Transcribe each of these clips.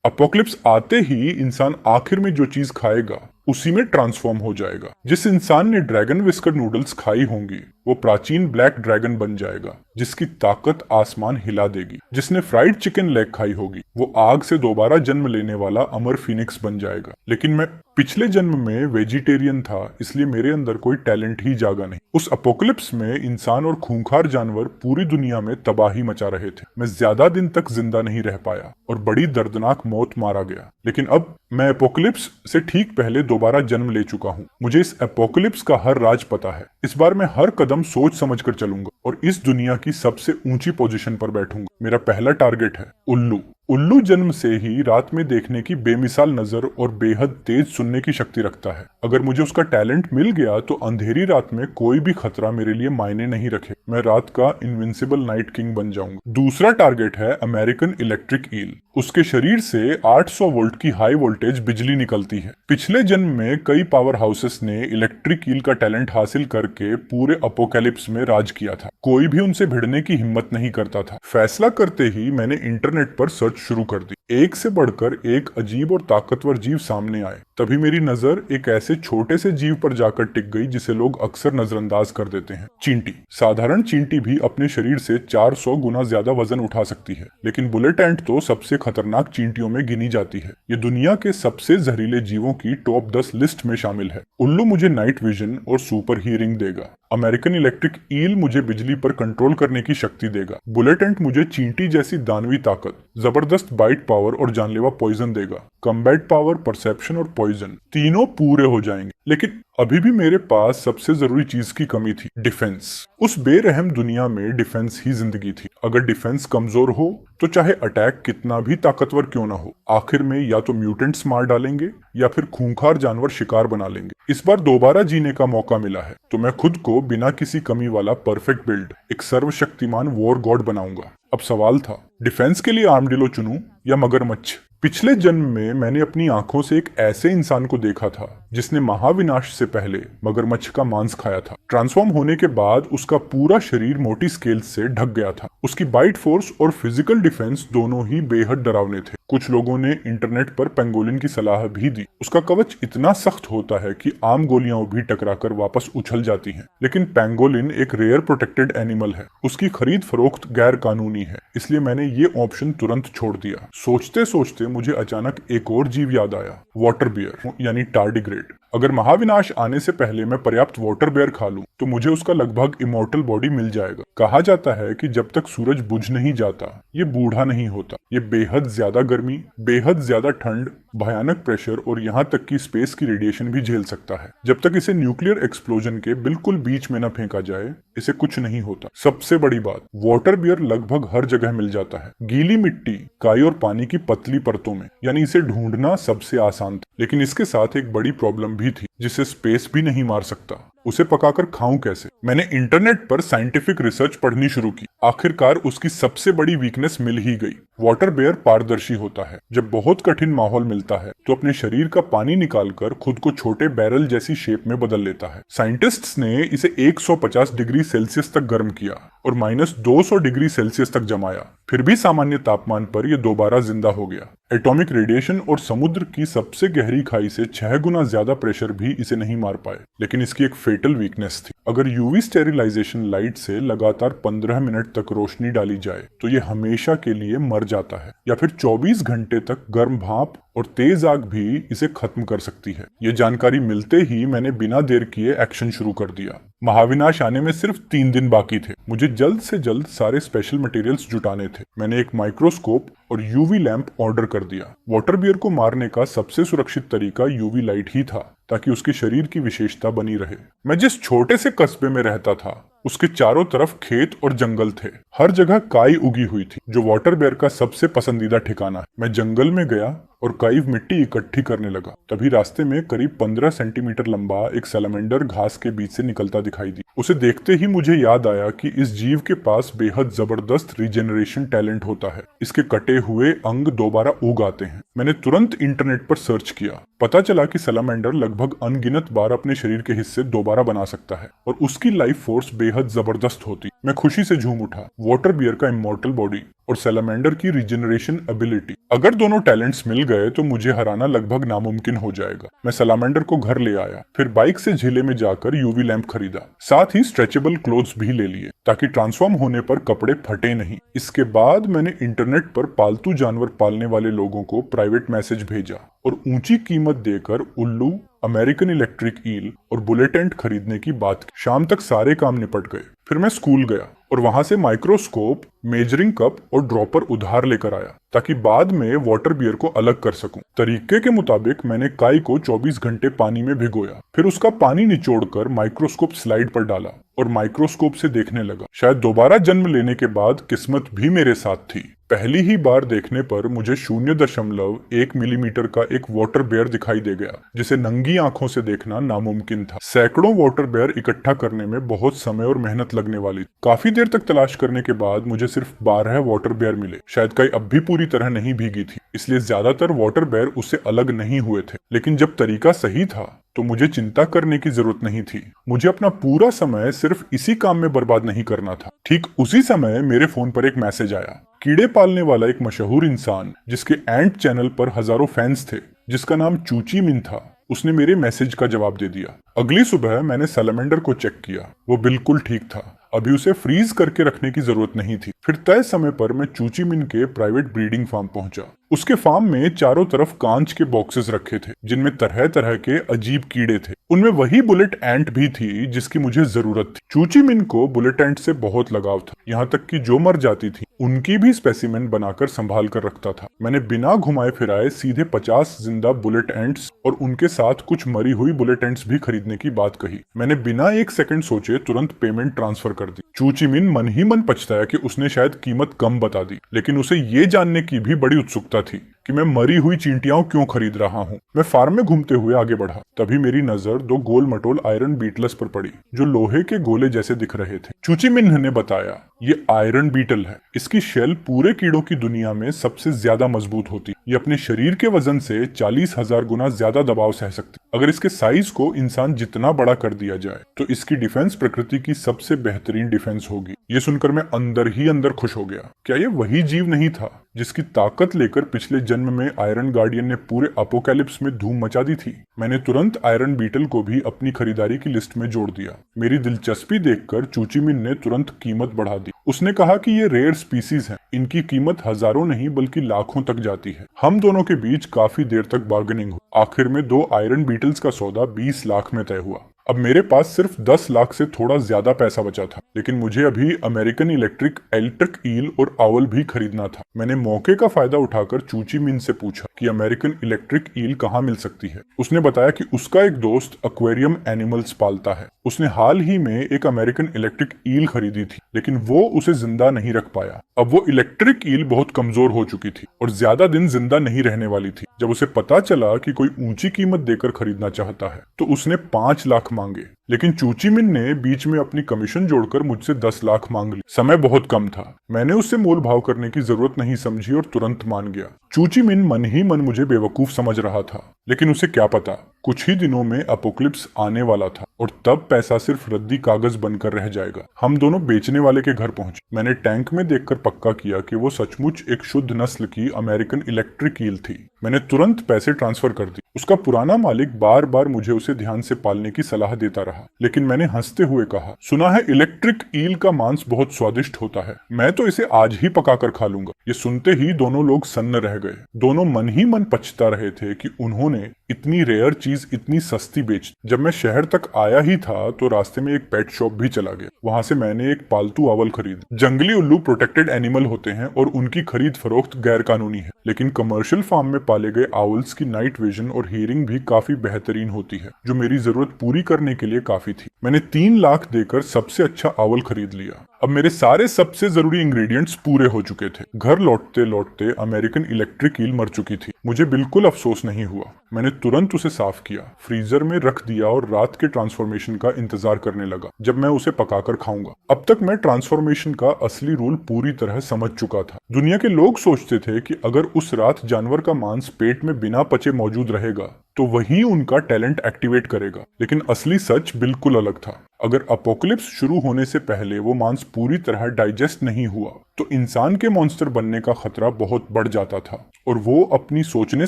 Apocalypse आते ही इंसान आखिर में जो चीज खाएगा उसी में ट्रांसफॉर्म हो जाएगा। जिस इंसान ने ड्रैगन विस्कर नूडल्स खाई होंगी वो प्राचीन ब्लैक ड्रैगन बन जाएगा जिसकी ताकत आसमान हिला देगी। जिसने फ्राइड चिकन लेग खाई होगी वो आग से दोबारा जन्म लेने वाला अमर फिनिक्स बन जाएगा। लेकिन मैं पिछले जन्म में वेजिटेरियन था, इसलिए मेरे अंदर कोई टैलेंट ही जागा नहीं। उस अपोकलिप्स में इंसान और खूंखार जानवर पूरी दुनिया में तबाही मचा रहे थे। मैं ज्यादा दिन तक जिंदा नहीं रह पाया और बड़ी दर्दनाक मौत मारा गया। लेकिन अब मैं अपोकलिप्स से ठीक पहले दोबारा जन्म ले चुका हूँ। मुझे इस अपोकलिप्स का हर राज पता है। इस बार मैं हर कदम सोच समझ कर चलूंगा और इस दुनिया की सबसे ऊंची पोजीशन पर बैठूंगा। मेरा पहला टारगेट है उल्लू। उल्लू जन्म से ही रात में देखने की बेमिसाल नजर और बेहद तेज सुनने की शक्ति रखता है। अगर मुझे उसका टैलेंट मिल गया तो अंधेरी रात में कोई भी खतरा मेरे लिए मायने नहीं रखे। मैं रात का इनविंसिबल नाइट किंग बन जाऊंगा। दूसरा टारगेट है अमेरिकन इलेक्ट्रिक ईल। उसके शरीर से 800 वोल्ट की हाई वोल्टेज बिजली निकलती है। पिछले जन्म में कई पावर हाउसेस ने इलेक्ट्रिक ईल का टैलेंट हासिल करके पूरे अपोकैलिप्स में राज किया था। कोई भी उनसे भिड़ने की हिम्मत नहीं करता था। फैसला करते ही मैंने इंटरनेट पर सर्च शुरू कर दी। एक से बढ़कर एक अजीब और ताकतवर जीव सामने आए। तभी मेरी नजर एक ऐसे छोटे से जीव पर जाकर टिक गई जिसे लोग अक्सर नजरअंदाज कर देते हैं, चींटी। साधारण चींटी भी अपने शरीर से 400 गुना ज्यादा वजन उठा सकती है, लेकिन बुलेट एंट तो सबसे खतरनाक चींटियों में गिनी जाती है। ये दुनिया के सबसे जहरीले जीवों की टॉप 10 लिस्ट में शामिल है। उल्लू मुझे नाइट विजन और सुपर हियरिंग देगा। अमेरिकन इलेक्ट्रिक ईल मुझे बिजली पर कंट्रोल करने की शक्ति देगा। बुलेट एंट मुझे चींटी जैसी दानवी ताकत, जबरदस्त बाइट पावर और जानलेवा पॉइजन देगा। कम्बैट पावर, परसेप्शन और पॉइजन तीनों पूरे हो जाएंगे। लेकिन अभी भी मेरे पास सबसे जरूरी चीज की कमी थी, डिफेंस। उस बेरहम दुनिया में डिफेंस ही जिंदगी थी। अगर डिफेंस कमजोर हो तो चाहे अटैक कितना भी ताकतवर क्यों ना हो, आखिर में या तो म्यूटेंट्स मार डालेंगे या फिर खूंखार जानवर शिकार बना लेंगे। इस बार दोबारा जीने का मौका मिला है तो मैं खुद को बिना किसी कमी वाला परफेक्ट बिल्ड, एक सर्वशक्तिमान वॉर गॉड बनाऊंगा। अब सवाल था, डिफेंस के लिए आर्मडिलो चुनूं या मगरमच्छ? पिछले जन्म में मैंने अपनी आंखों से एक ऐसे इंसान को देखा था जिसने महाविनाश से पहले मगरमच्छ का मांस खाया था। ट्रांसफॉर्म होने के बाद उसका पूरा शरीर मोटी स्केल्स से ढक गया था। उसकी बाइट फोर्स और फिजिकल डिफेंस दोनों ही बेहद डरावने थे। कुछ लोगों ने इंटरनेट पर पेंगोलिन की सलाह भी दी। उसका कवच इतना सख्त होता है कि आम गोलियां भी टकराकर वापस उछल जाती हैं। लेकिन पेंगोलिन एक रेयर प्रोटेक्टेड एनिमल है। उसकी खरीद फरोख्त गैर कानूनी है, इसलिए मैंने ये ऑप्शन तुरंत छोड़ दिया। सोचते सोचते मुझे अचानक एक और जीव याद आया, वाटर बियर यानी टार्डिग्रेड। अगर महाविनाश आने से पहले मैं पर्याप्त वाटर बेयर खा लूं तो मुझे उसका लगभग इमोर्टल बॉडी मिल जाएगा। कहा जाता है कि जब तक सूरज बुझ नहीं जाता ये बूढ़ा नहीं होता। ये बेहद ज्यादा गर्मी, बेहद ज्यादा ठंड, भयानक प्रेशर और यहाँ तक कि स्पेस की रेडिएशन भी झेल सकता है। जब तक इसे न्यूक्लियर एक्सप्लोजन के बिल्कुल बीच में न फेंका जाए इसे कुछ नहीं होता। सबसे बड़ी बात, वाटर बियर लगभग हर जगह मिल जाता है, गीली मिट्टी, काई और पानी की पतली परतों में, यानी इसे ढूंढना सबसे आसान था। लेकिन इसके साथ एक बड़ी प्रॉब्लम भी थी जिसे स्पेस भी नहीं मार सकता। उसे पकाकर खाऊं कैसे? मैंने इंटरनेट पर साइंटिफिक रिसर्च पढ़नी शुरू की। आखिरकार उसकी सबसे बड़ी वीकनेस मिल ही गई। वाटर बेयर पारदर्शी होता है। जब बहुत कठिन माहौल मिलता है तो अपने शरीर का पानी निकालकर खुद को छोटे बैरल जैसी शेप में बदल लेता है। साइंटिस्ट्स ने इसे 150 डिग्री सेल्सियस तक गर्म किया और -200 डिग्री सेल्सियस तक जमाया। फिर भी सामान्य तापमान पर यह दोबारा जिंदा हो गया। एटॉमिक रेडिएशन और समुद्र की सबसे गहरी खाई से 6 गुना ज्यादा प्रेशर भी इसे नहीं मार पाए। लेकिन इसकी एक फेटल वीकनेस थी। अगर यूवी स्टेरिलाइजेशन लाइट से लगातार 15 मिनट तक रोशनी डाली जाए तो ये हमेशा के लिए मर जाता है, या फिर 24 घंटे तक गर्म भाप और तेज आग भी इसे खत्म कर सकती है। ये जानकारी मिलते ही मैंने बिना देर किए एक्शन शुरू कर दिया। महाविनाश आने में सिर्फ 3 दिन बाकी थे। मुझे जल्द से जल्द सारे स्पेशल मटेरियल्स जुटाने थे। मैंने एक माइक्रोस्कोप और यूवी लैंप ऑर्डर कर दिया। वाटर बियर को मारने का सबसे सुरक्षित तरीका यूवी लाइट ही था ताकि उसके शरीर की विशेषता बनी रहे। मैं जिस छोटे से कस्बे में रहता था उसके चारों तरफ खेत और जंगल थे। हर जगह काई उगी हुई थी जो वाटर बेयर का सबसे पसंदीदा ठिकाना है। मैं जंगल में गया और कई मिट्टी इकट्ठी करने लगा। तभी रास्ते में करीब 15 सेंटीमीटर लंबा एक सैलमेंडर घास के बीच से निकलता दिखाई दी। उसे देखते ही मुझे याद आया कि इस जीव के पास बेहद जबरदस्त रीजेनरेशन टैलेंट होता है। इसके कटे हुए अंग दोबारा उग आते हैं। मैंने तुरंत इंटरनेट पर सर्च किया। पता चला कि सैलमेंडर लगभग अनगिनत बार अपने शरीर के हिस्से दोबारा बना सकता है और उसकी लाइफ फोर्स बेहद बेहद जबरदस्त होती। मैं खुशी से झूम उठा। वाटर बियर का इमॉर्टल बॉडी और सैलामेंडर की रिजेनरेशन एबिलिटी, अगर दोनों टैलेंट्स मिल गए तो मुझे हराना लगभग नामुमकिन हो जाएगा। मैं सैलामेंडर को घर ले आया, फिर बाइक से झीले में जाकर यूवी लैंप खरीदा, साथ ही स्ट्रेचेबल क्लोथ्स भी ले लिए ताकि ट्रांसफॉर्म होने पर कपड़े फटे नहीं। इसके बाद मैंने इंटरनेट पर पालतू जानवर पालने वाले लोगों को प्राइवेट मैसेज भेजा और ऊंची कीमत देकर उल्लू, अमेरिकन इलेक्ट्रिक ईल और बुलेट एंट खरीदने की बात की। शाम तक सारे काम निपट गए। फिर मैं स्कूल गया और वहां से माइक्रोस्कोप, मेजरिंग कप और ड्रॉपर उधार लेकर आया ताकि बाद में वाटर बियर को अलग कर सकूं। तरीके के मुताबिक मैंने काई को 24 घंटे पानी में भिगोया, फिर उसका पानी निचोड़कर माइक्रोस्कोप स्लाइड पर डाला और माइक्रोस्कोप से देखने लगा। शायद दोबारा जन्म लेने के बाद किस्मत भी मेरे साथ थी। पहली ही बार देखने पर मुझे 0.1 मिलीमीटर का एक वाटर बेयर दिखाई दे गया, जिसे नंगी आंखों से देखना नामुमकिन था। सैकड़ों वाटर बेयर इकट्ठा करने में बहुत समय और मेहनत लगने वाली थी। काफी देर तक तलाश करने के बाद मुझे सिर्फ 12 वाटर बेयर मिले। शायद कई अब भी पूरी तरह नहीं भीगी थी, इसलिए ज्यादातर वाटर बेयर उससे अलग नहीं हुए थे। लेकिन जब तरीका सही था तो मुझे चिंता करने की जरूरत नहीं थी। मुझे अपना पूरा समय सिर्फ इसी काम में बर्बाद नहीं करना था। ठीक उसी समय मेरे फोन पर एक मैसेज आया। कीड़े पालने वाला एक मशहूर इंसान जिसके एंट चैनल पर हजारों फैंस थे, जिसका नाम चूची मिन था, उसने मेरे मैसेज का जवाब दे दिया। अगली सुबह मैंने सैलामेंडर को चेक किया। वो बिल्कुल ठीक था। अभी उसे फ्रीज करके रखने की जरूरत नहीं थी। फिर तय समय पर मैं चूची मिन के प्राइवेट ब्रीडिंग फार्म पहुंचा। उसके फार्म में चारों तरफ कांच के बॉक्सेस रखे थे जिनमें तरह तरह के अजीब कीड़े थे। उनमें वही बुलेट एंट भी थी जिसकी मुझे जरूरत थी। चूची मिन को बुलेट एंट से बहुत लगाव था, यहाँ तक कि जो मर जाती थी उनकी भी स्पेसिमेन बनाकर संभाल कर रखता था। मैंने बिना घुमाए फिराए सीधे 50 जिंदा बुलेट एंट्स और उनके साथ कुछ मरी हुई बुलेट एंट्स भी खरीदने की बात कही। मैंने बिना एक सेकंड सोचे तुरंत पेमेंट ट्रांसफर कर दी। चूची मिन मन ही मन पछताया कि उसने शायद कीमत कम बता दी, लेकिन उसे ये जानने की भी बड़ी उत्सुकता थी कि मैं मरी हुई चींटियां क्यों खरीद रहा हूँ। मैं फार्म में घूमते हुए आगे बढ़ा। तभी मेरी नजर दो गोल मटोल आयरन बीटल्स पर पड़ी जो लोहे के गोले जैसे दिख रहे थे। चूची मिन ने बताया, ये आयरन बीटल है। इसकी शेल पूरे कीड़ों की दुनिया में सबसे ज्यादा मजबूत होती। ये अपने शरीर के वजन से 40,000 गुना ज्यादा दबाव सह सकती। अगर इसके साइज को इंसान जितना बड़ा कर दिया जाए तो इसकी डिफेंस प्रकृति की सबसे बेहतरीन डिफेंस होगी। ये सुनकर मैं अंदर ही अंदर खुश हो गया। क्या ये वही जीव नहीं था जिसकी ताकत लेकर पिछले जन्म में आयरन गार्डियन ने पूरे अपोकैलिप्स में धूम मचा दी थी? मैंने तुरंत आयरन बीटल को भी अपनी खरीदारी की लिस्ट में जोड़ दिया। मेरी दिलचस्पी देखकर चूची मिन ने तुरंत कीमत बढ़ा दी। उसने कहा कि ये रेयर स्पीसीज हैं, इनकी कीमत हजारों नहीं बल्कि लाखों तक जाती है। हम दोनों के बीच काफी देर तक बार्गेनिंग हुई। आखिर में 2 आयरन बीटल्स का सौदा 20 लाख में तय हुआ। अब मेरे पास सिर्फ 10 लाख से थोड़ा ज्यादा पैसा बचा था, लेकिन मुझे अभी अमेरिकन इलेक्ट्रिक ईल और आउल भी खरीदना था। मैंने मौके का फायदा उठाकर चूची मिन से पूछा कि अमेरिकन इलेक्ट्रिक ईल कहाँ मिल सकती है। उसने बताया कि उसका एक दोस्त एक्वेरियम एनिमल्स पालता है। उसने हाल ही में एक अमेरिकन इलेक्ट्रिक ईल खरीदी थी, लेकिन वो उसे जिंदा नहीं रख पाया। अब वो इलेक्ट्रिक ईल बहुत कमजोर हो चुकी थी और ज्यादा दिन जिंदा नहीं रहने वाली थी। जब उसे पता चला कि कोई ऊंची कीमत देकर खरीदना चाहता है तो उसने 5 लाख मांगे, लेकिन चूची मिन ने बीच में अपनी कमीशन जोड़कर मुझसे 10 लाख मांग ली। समय बहुत कम था। मैंने उससे मोल भाव करने की जरूरत नहीं समझी और तुरंत मान गया। चूची मिन मन ही मन मुझे बेवकूफ समझ रहा था, लेकिन उसे क्या पता कुछ ही दिनों में अपोक्लिप्स आने वाला था और तब पैसा सिर्फ रद्दी कागज बनकर रह जाएगा। हम दोनों बेचने वाले के घर पहुंचे। मैंने टैंक में देखकर पक्का किया कि वो सचमुच एक शुद्ध नस्ल की अमेरिकन इलेक्ट्रिक ईल थी। मैंने तुरंत पैसे ट्रांसफर कर दी। उसका पुराना मालिक बार बार मुझे उसे ध्यान से पालने की सलाह देता रहा, लेकिन मैंने हंसते हुए कहा, सुना है इलेक्ट्रिक ईल का मांस बहुत स्वादिष्ट होता है, मैं तो इसे आज ही पकाकर खा लूंगा। ये सुनते ही दोनों लोग सन्न रह गए। दोनों मन ही मन पछता रहे थे कि उन्होंने इतनी रेयर चीज इतनी सस्ती बेच। जब मैं शहर तक आया ही था तो रास्ते में एक पेट शॉप भी चला गया। वहां से मैंने एक पालतू आवल खरीदी। जंगली उल्लू प्रोटेक्टेड एनिमल होते हैं और उनकी खरीद फरोख्त गैर कानूनी है, लेकिन कमर्शियल फार्म में पाले गए आउल्स की नाइट विजन और हियरिंग भी काफी बेहतरीन होती है, जो मेरी जरूरत पूरी करने के लिए काफी थी। मैंने 3 लाख देकर सबसे अच्छा आउल खरीद लिया। अब मेरे सारे सबसे जरूरी इंग्रेडिएंट्स पूरे हो चुके थे। घर लौटते लौटते अमेरिकन इलेक्ट्रिक ईल मर चुकी थी। मुझे बिल्कुल अफसोस नहीं हुआ। मैंने तुरंत उसे साफ किया, फ्रीजर में रख दिया और रात के ट्रांसफॉर्मेशन का इंतजार करने लगा जब मैं उसे पकाकर खाऊंगा। अब तक मैं ट्रांसफॉर्मेशन का असली रूल पूरी तरह समझ चुका था। दुनिया के लोग सोचते थे कि अगर उस रात जानवर का मांस पेट में बिना पचे मौजूद रहेगा तो वही उनका टैलेंट एक्टिवेट करेगा। लेकिन असली सच बिल्कुल अलग था। अगर अपोकलिप्स शुरू होने से पहले वो मांस पूरी तरह डाइजेस्ट नहीं हुआ तो इंसान के मॉन्स्टर बनने का खतरा बहुत बढ़ जाता था और वो अपनी सोचने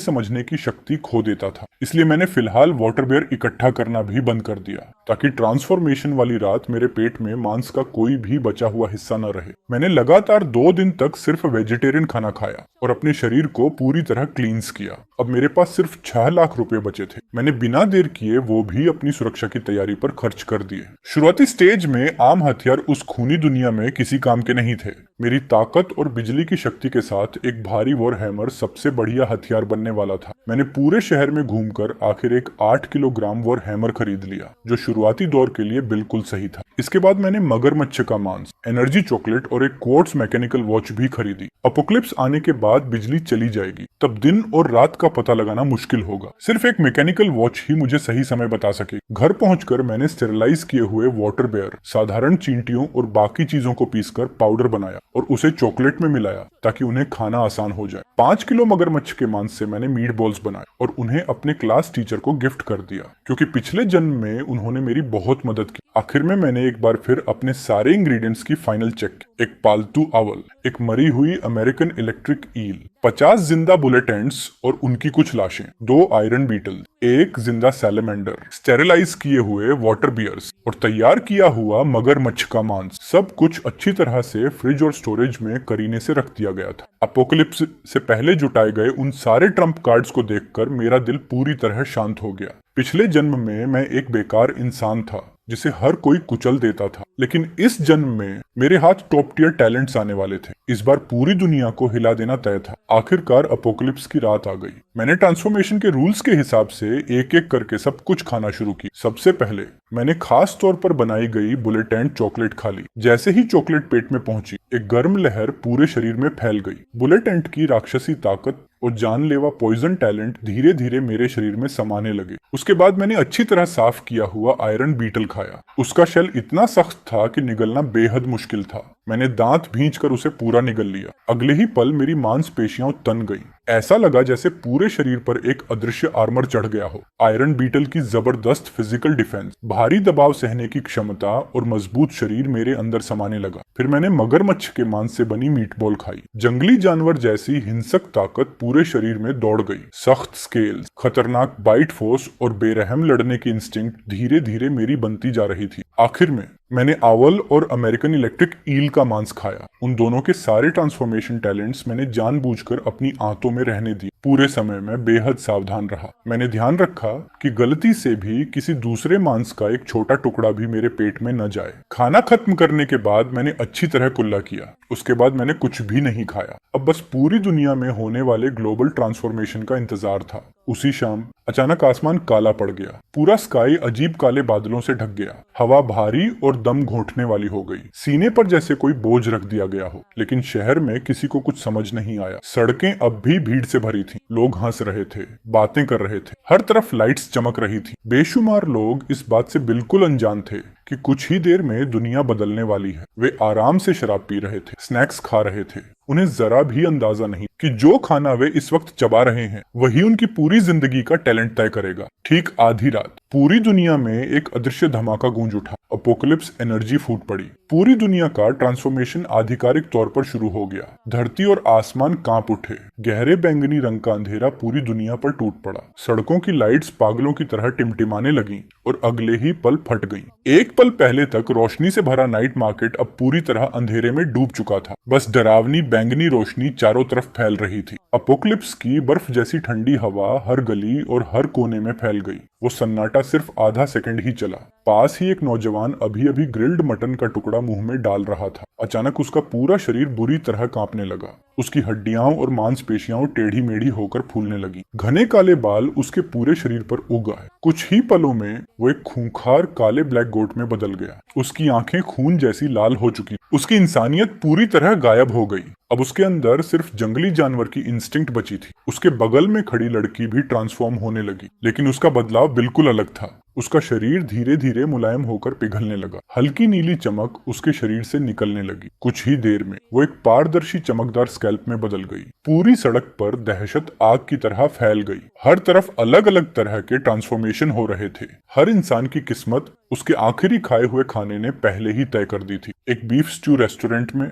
समझने की शक्ति खो देता था। इसलिए मैंने फिलहाल वाटर बेयर इकट्ठा करना भी बंद कर दिया ताकि ट्रांसफॉर्मेशन वाली रात मेरे पेट में मांस का कोई भी बचा हुआ हिस्सा न रहे। मैंने लगातार 2 दिन तक सिर्फ वेजिटेरियन खाना खाया और अपने शरीर को पूरी तरह क्लींस किया। अब मेरे पास सिर्फ 6 लाख रुपए बचे थे। मैंने बिना देर किए वो भी अपनी सुरक्षा की तैयारी पर खर्च कर दिए। शुरुआती स्टेज में आम हथियार उस खूनी दुनिया में किसी काम के नहीं थे। मेरी ताकत और बिजली की शक्ति के साथ एक भारी वॉर हैमर सबसे बढ़िया हथियार बनने वाला था। मैंने पूरे शहर में घूमकर आखिर एक 8 किलोग्राम वॉर हैमर खरीद लिया जो शुरुआती दौर के लिए बिल्कुल सही था। इसके बाद मैंने मगरमच्छ का मांस, एनर्जी चॉकलेट और एक क्वार्ट्ज मैकेनिकल वॉच भी खरीदी। अपोक्लिप्स आने के बाद बिजली चली जाएगी, तब दिन और रात का पता लगाना मुश्किल होगा। सिर्फ एक मैकेनिकल वॉच ही मुझे सही समय बता सके। घर पहुंचकर मैंने स्टेरिलाइज किए हुए वाटर बेयर, साधारण चींटियों और बाकी चीजों को पीसकर पाउडर बनाया और उसे चॉकलेट में मिलाया ताकि उन्हें खाना आसान हो जाए। 5 किलो मगरमच्छ के मांस से मैंने मीट बॉल्स बनाए और उन्हें अपने क्लास टीचर को गिफ्ट कर दिया क्योंकि पिछले जन्म में उन्होंने मेरी बहुत मदद की। आखिर में मैंने एक बार फिर अपने सारे इंग्रेडिएंट्स की फाइनल चेक। एक पालतू अवल, एक मरी हुई अमेरिकन इलेक्ट्रिक ईल, 50 जिंदा बुलेट एंड्स और उनकी कुछ लाशें, 2 आयरन बीटल, एक जिंदा सैलेमेंडर, स्टेरिलाइज किए हुए वाटर बियर्स और तैयार किया हुआ मगरमच्छ का मांस। सब कुछ अच्छी तरह से फ्रिज और स्टोरेज में करीने से रख दिया गया था। अपोकलिप्स से पहले जुटाए गए उन सारे ट्रम्प कार्ड्स को देखकर मेरा दिल पूरी तरह शांत हो गया। पिछले जन्म में मैं एक बेकार इंसान था जिसे हर कोई कुचल देता था, लेकिन इस जन्म में मेरे हाथ टॉप टियर टैलेंट्स आने वाले थे। इस बार पूरी दुनिया को हिला देना तय था। आखिरकार अपोकलिप्स की रात आ गई। मैंने ट्रांसफॉर्मेशन के रूल्स के हिसाब से एक एक करके सब कुछ खाना शुरू की। सबसे पहले मैंने खास तौर पर बनाई गई बुलेट एंड चॉकलेट खा ली। जैसे ही चॉकलेट पेट में पहुंची, एक गर्म लहर पूरे शरीर में फैल गई। बुलेट एंड की राक्षसी ताकत और जानलेवा पॉइजन टैलेंट धीरे धीरे मेरे शरीर में समाने लगे। उसके बाद मैंने अच्छी तरह साफ किया हुआ आयरन बीटल खाया। उसका शेल इतना सख्त था कि निगलना बेहद मुश्किल था। मैंने दांत भींचकर उसे पूरा निगल लिया। अगले ही पल मेरी मांसपेशियां तन गईं। ऐसा लगा जैसे पूरे शरीर पर एक अदृश्य आर्मर चढ़ गया हो। आयरन बीटल की जबरदस्त फिजिकल डिफेंस, भारी दबाव सहने की क्षमता और मजबूत शरीर मेरे अंदर समाने लगा। फिर मैंने मगरमच्छ के मांस से बनी मीटबॉल खाई। जंगली जानवर जैसी हिंसक ताकत पूरे शरीर में दौड़ गई। सख्त स्केल्स, खतरनाक बाइट फोर्स और बेरहम लड़ने की इंस्टिंक्ट धीरे धीरे मेरी बनती जा रही थी। आखिर में मैंने आवल और अमेरिकन इलेक्ट्रिक ईल का मांस खाया। उन दोनों के सारे ट्रांसफॉर्मेशन टैलेंट्स मैंने जानबूझकर अपनी आंतों में रहने दिए। पूरे समय मैं बेहद सावधान रहा। मैंने ध्यान रखा कि गलती से भी किसी दूसरे मांस का एक छोटा टुकड़ा भी मेरे पेट में न जाए। खाना खत्म करने के बाद मैंने अच्छी तरह कुल्ला किया। उसके बाद मैंने कुछ भी नहीं खाया। अब बस पूरी दुनिया में होने वाले ग्लोबल ट्रांसफॉर्मेशन का इंतजार था। उसी शाम अचानक आसमान काला पड़ गया। पूरा स्काई अजीब काले बादलों से ढक गया। हवा भारी और दम घोंटने वाली हो गई। सीने पर जैसे कोई बोझ रख दिया गया हो। लेकिन शहर में किसी को कुछ समझ नहीं आया। सड़कें अब भी भीड़ से भरी थीं। लोग हंस रहे थे, बातें कर रहे थे। हर तरफ लाइट्स चमक रही थी। बेशुमार लोग इस बात से बिल्कुल अनजान थे कि कुछ ही देर में दुनिया बदलने वाली है। वे आराम से शराब पी रहे थे, स्नैक्स खा रहे थे। उन्हें जरा भी अंदाजा नहीं कि जो खाना वे इस वक्त चबा रहे हैं वही उनकी पूरी जिंदगी का टैलेंट तय करेगा। ठीक आधी रात पूरी दुनिया में एक अदृश्य धमाका गूंज उठा। अपोकलिप्स एनर्जी फूट पड़ी। पूरी दुनिया का ट्रांसफॉर्मेशन आधिकारिक तौर पर शुरू हो गया। धरती और आसमान कांप उठे। गहरे बैंगनी रंग का अंधेरा पूरी दुनिया पर टूट पड़ा। सड़कों की लाइट्स पागलों की तरह टिमटिमाने लगीं और अगले ही पल फट गईं। एक पल पहले तक रोशनी से भरा नाइट मार्केट अब पूरी तरह अंधेरे में डूब चुका था। बस डरावनी बैंगनी रोशनी चारों तरफ फैल रही थी। अपोकलिप्स की बर्फ जैसी ठंडी हवा हर गली और हर कोने में फैल गई। वो सन्नाटा सिर्फ आधा सेकंड ही चला। पास ही एक नौजवान अभी अभी ग्रिल्ड मटन का टुकड़ा मुंह में डाल रहा था। अचानक उसका पूरा शरीर बुरी तरह कांपने लगा। उसकी हड्डियां और मांसपेशियां टेढ़ी मेढ़ी होकर फूलने लगी। घने काले बाल उसके पूरे शरीर पर उग आए। कुछ ही पलों में वो एक खूंखार काले ब्लैक गोट में बदल गया। उसकी आंखें खून जैसी लाल हो चुकी। उसकी इंसानियत पूरी तरह गायब हो गई। अब उसके अंदर सिर्फ जंगली जानवर की इंस्टिंक्ट बची थी। उसके बगल में खड़ी लड़की भी ट्रांसफॉर्म होने लगी, लेकिन उसका बदलाव बिल्कुल अलग था। उसका शरीर धीरे धीरे मुलायम होकर पिघलने लगा। हल्की नीली चमक उसके शरीर से निकलने लगी। कुछ ही देर में वो एक पारदर्शी चमकदार स्कैल्प में बदल गई। पूरी सड़क पर दहशत आग की तरह फैल गई। हर तरफ अलग अलग तरह के ट्रांसफॉर्मेशन हो रहे थे। हर इंसान की किस्मत उसके आखिरी खाए हुए खाने ने पहले ही तय कर दी थी। एक बीफ स्ट्यू रेस्टोरेंट में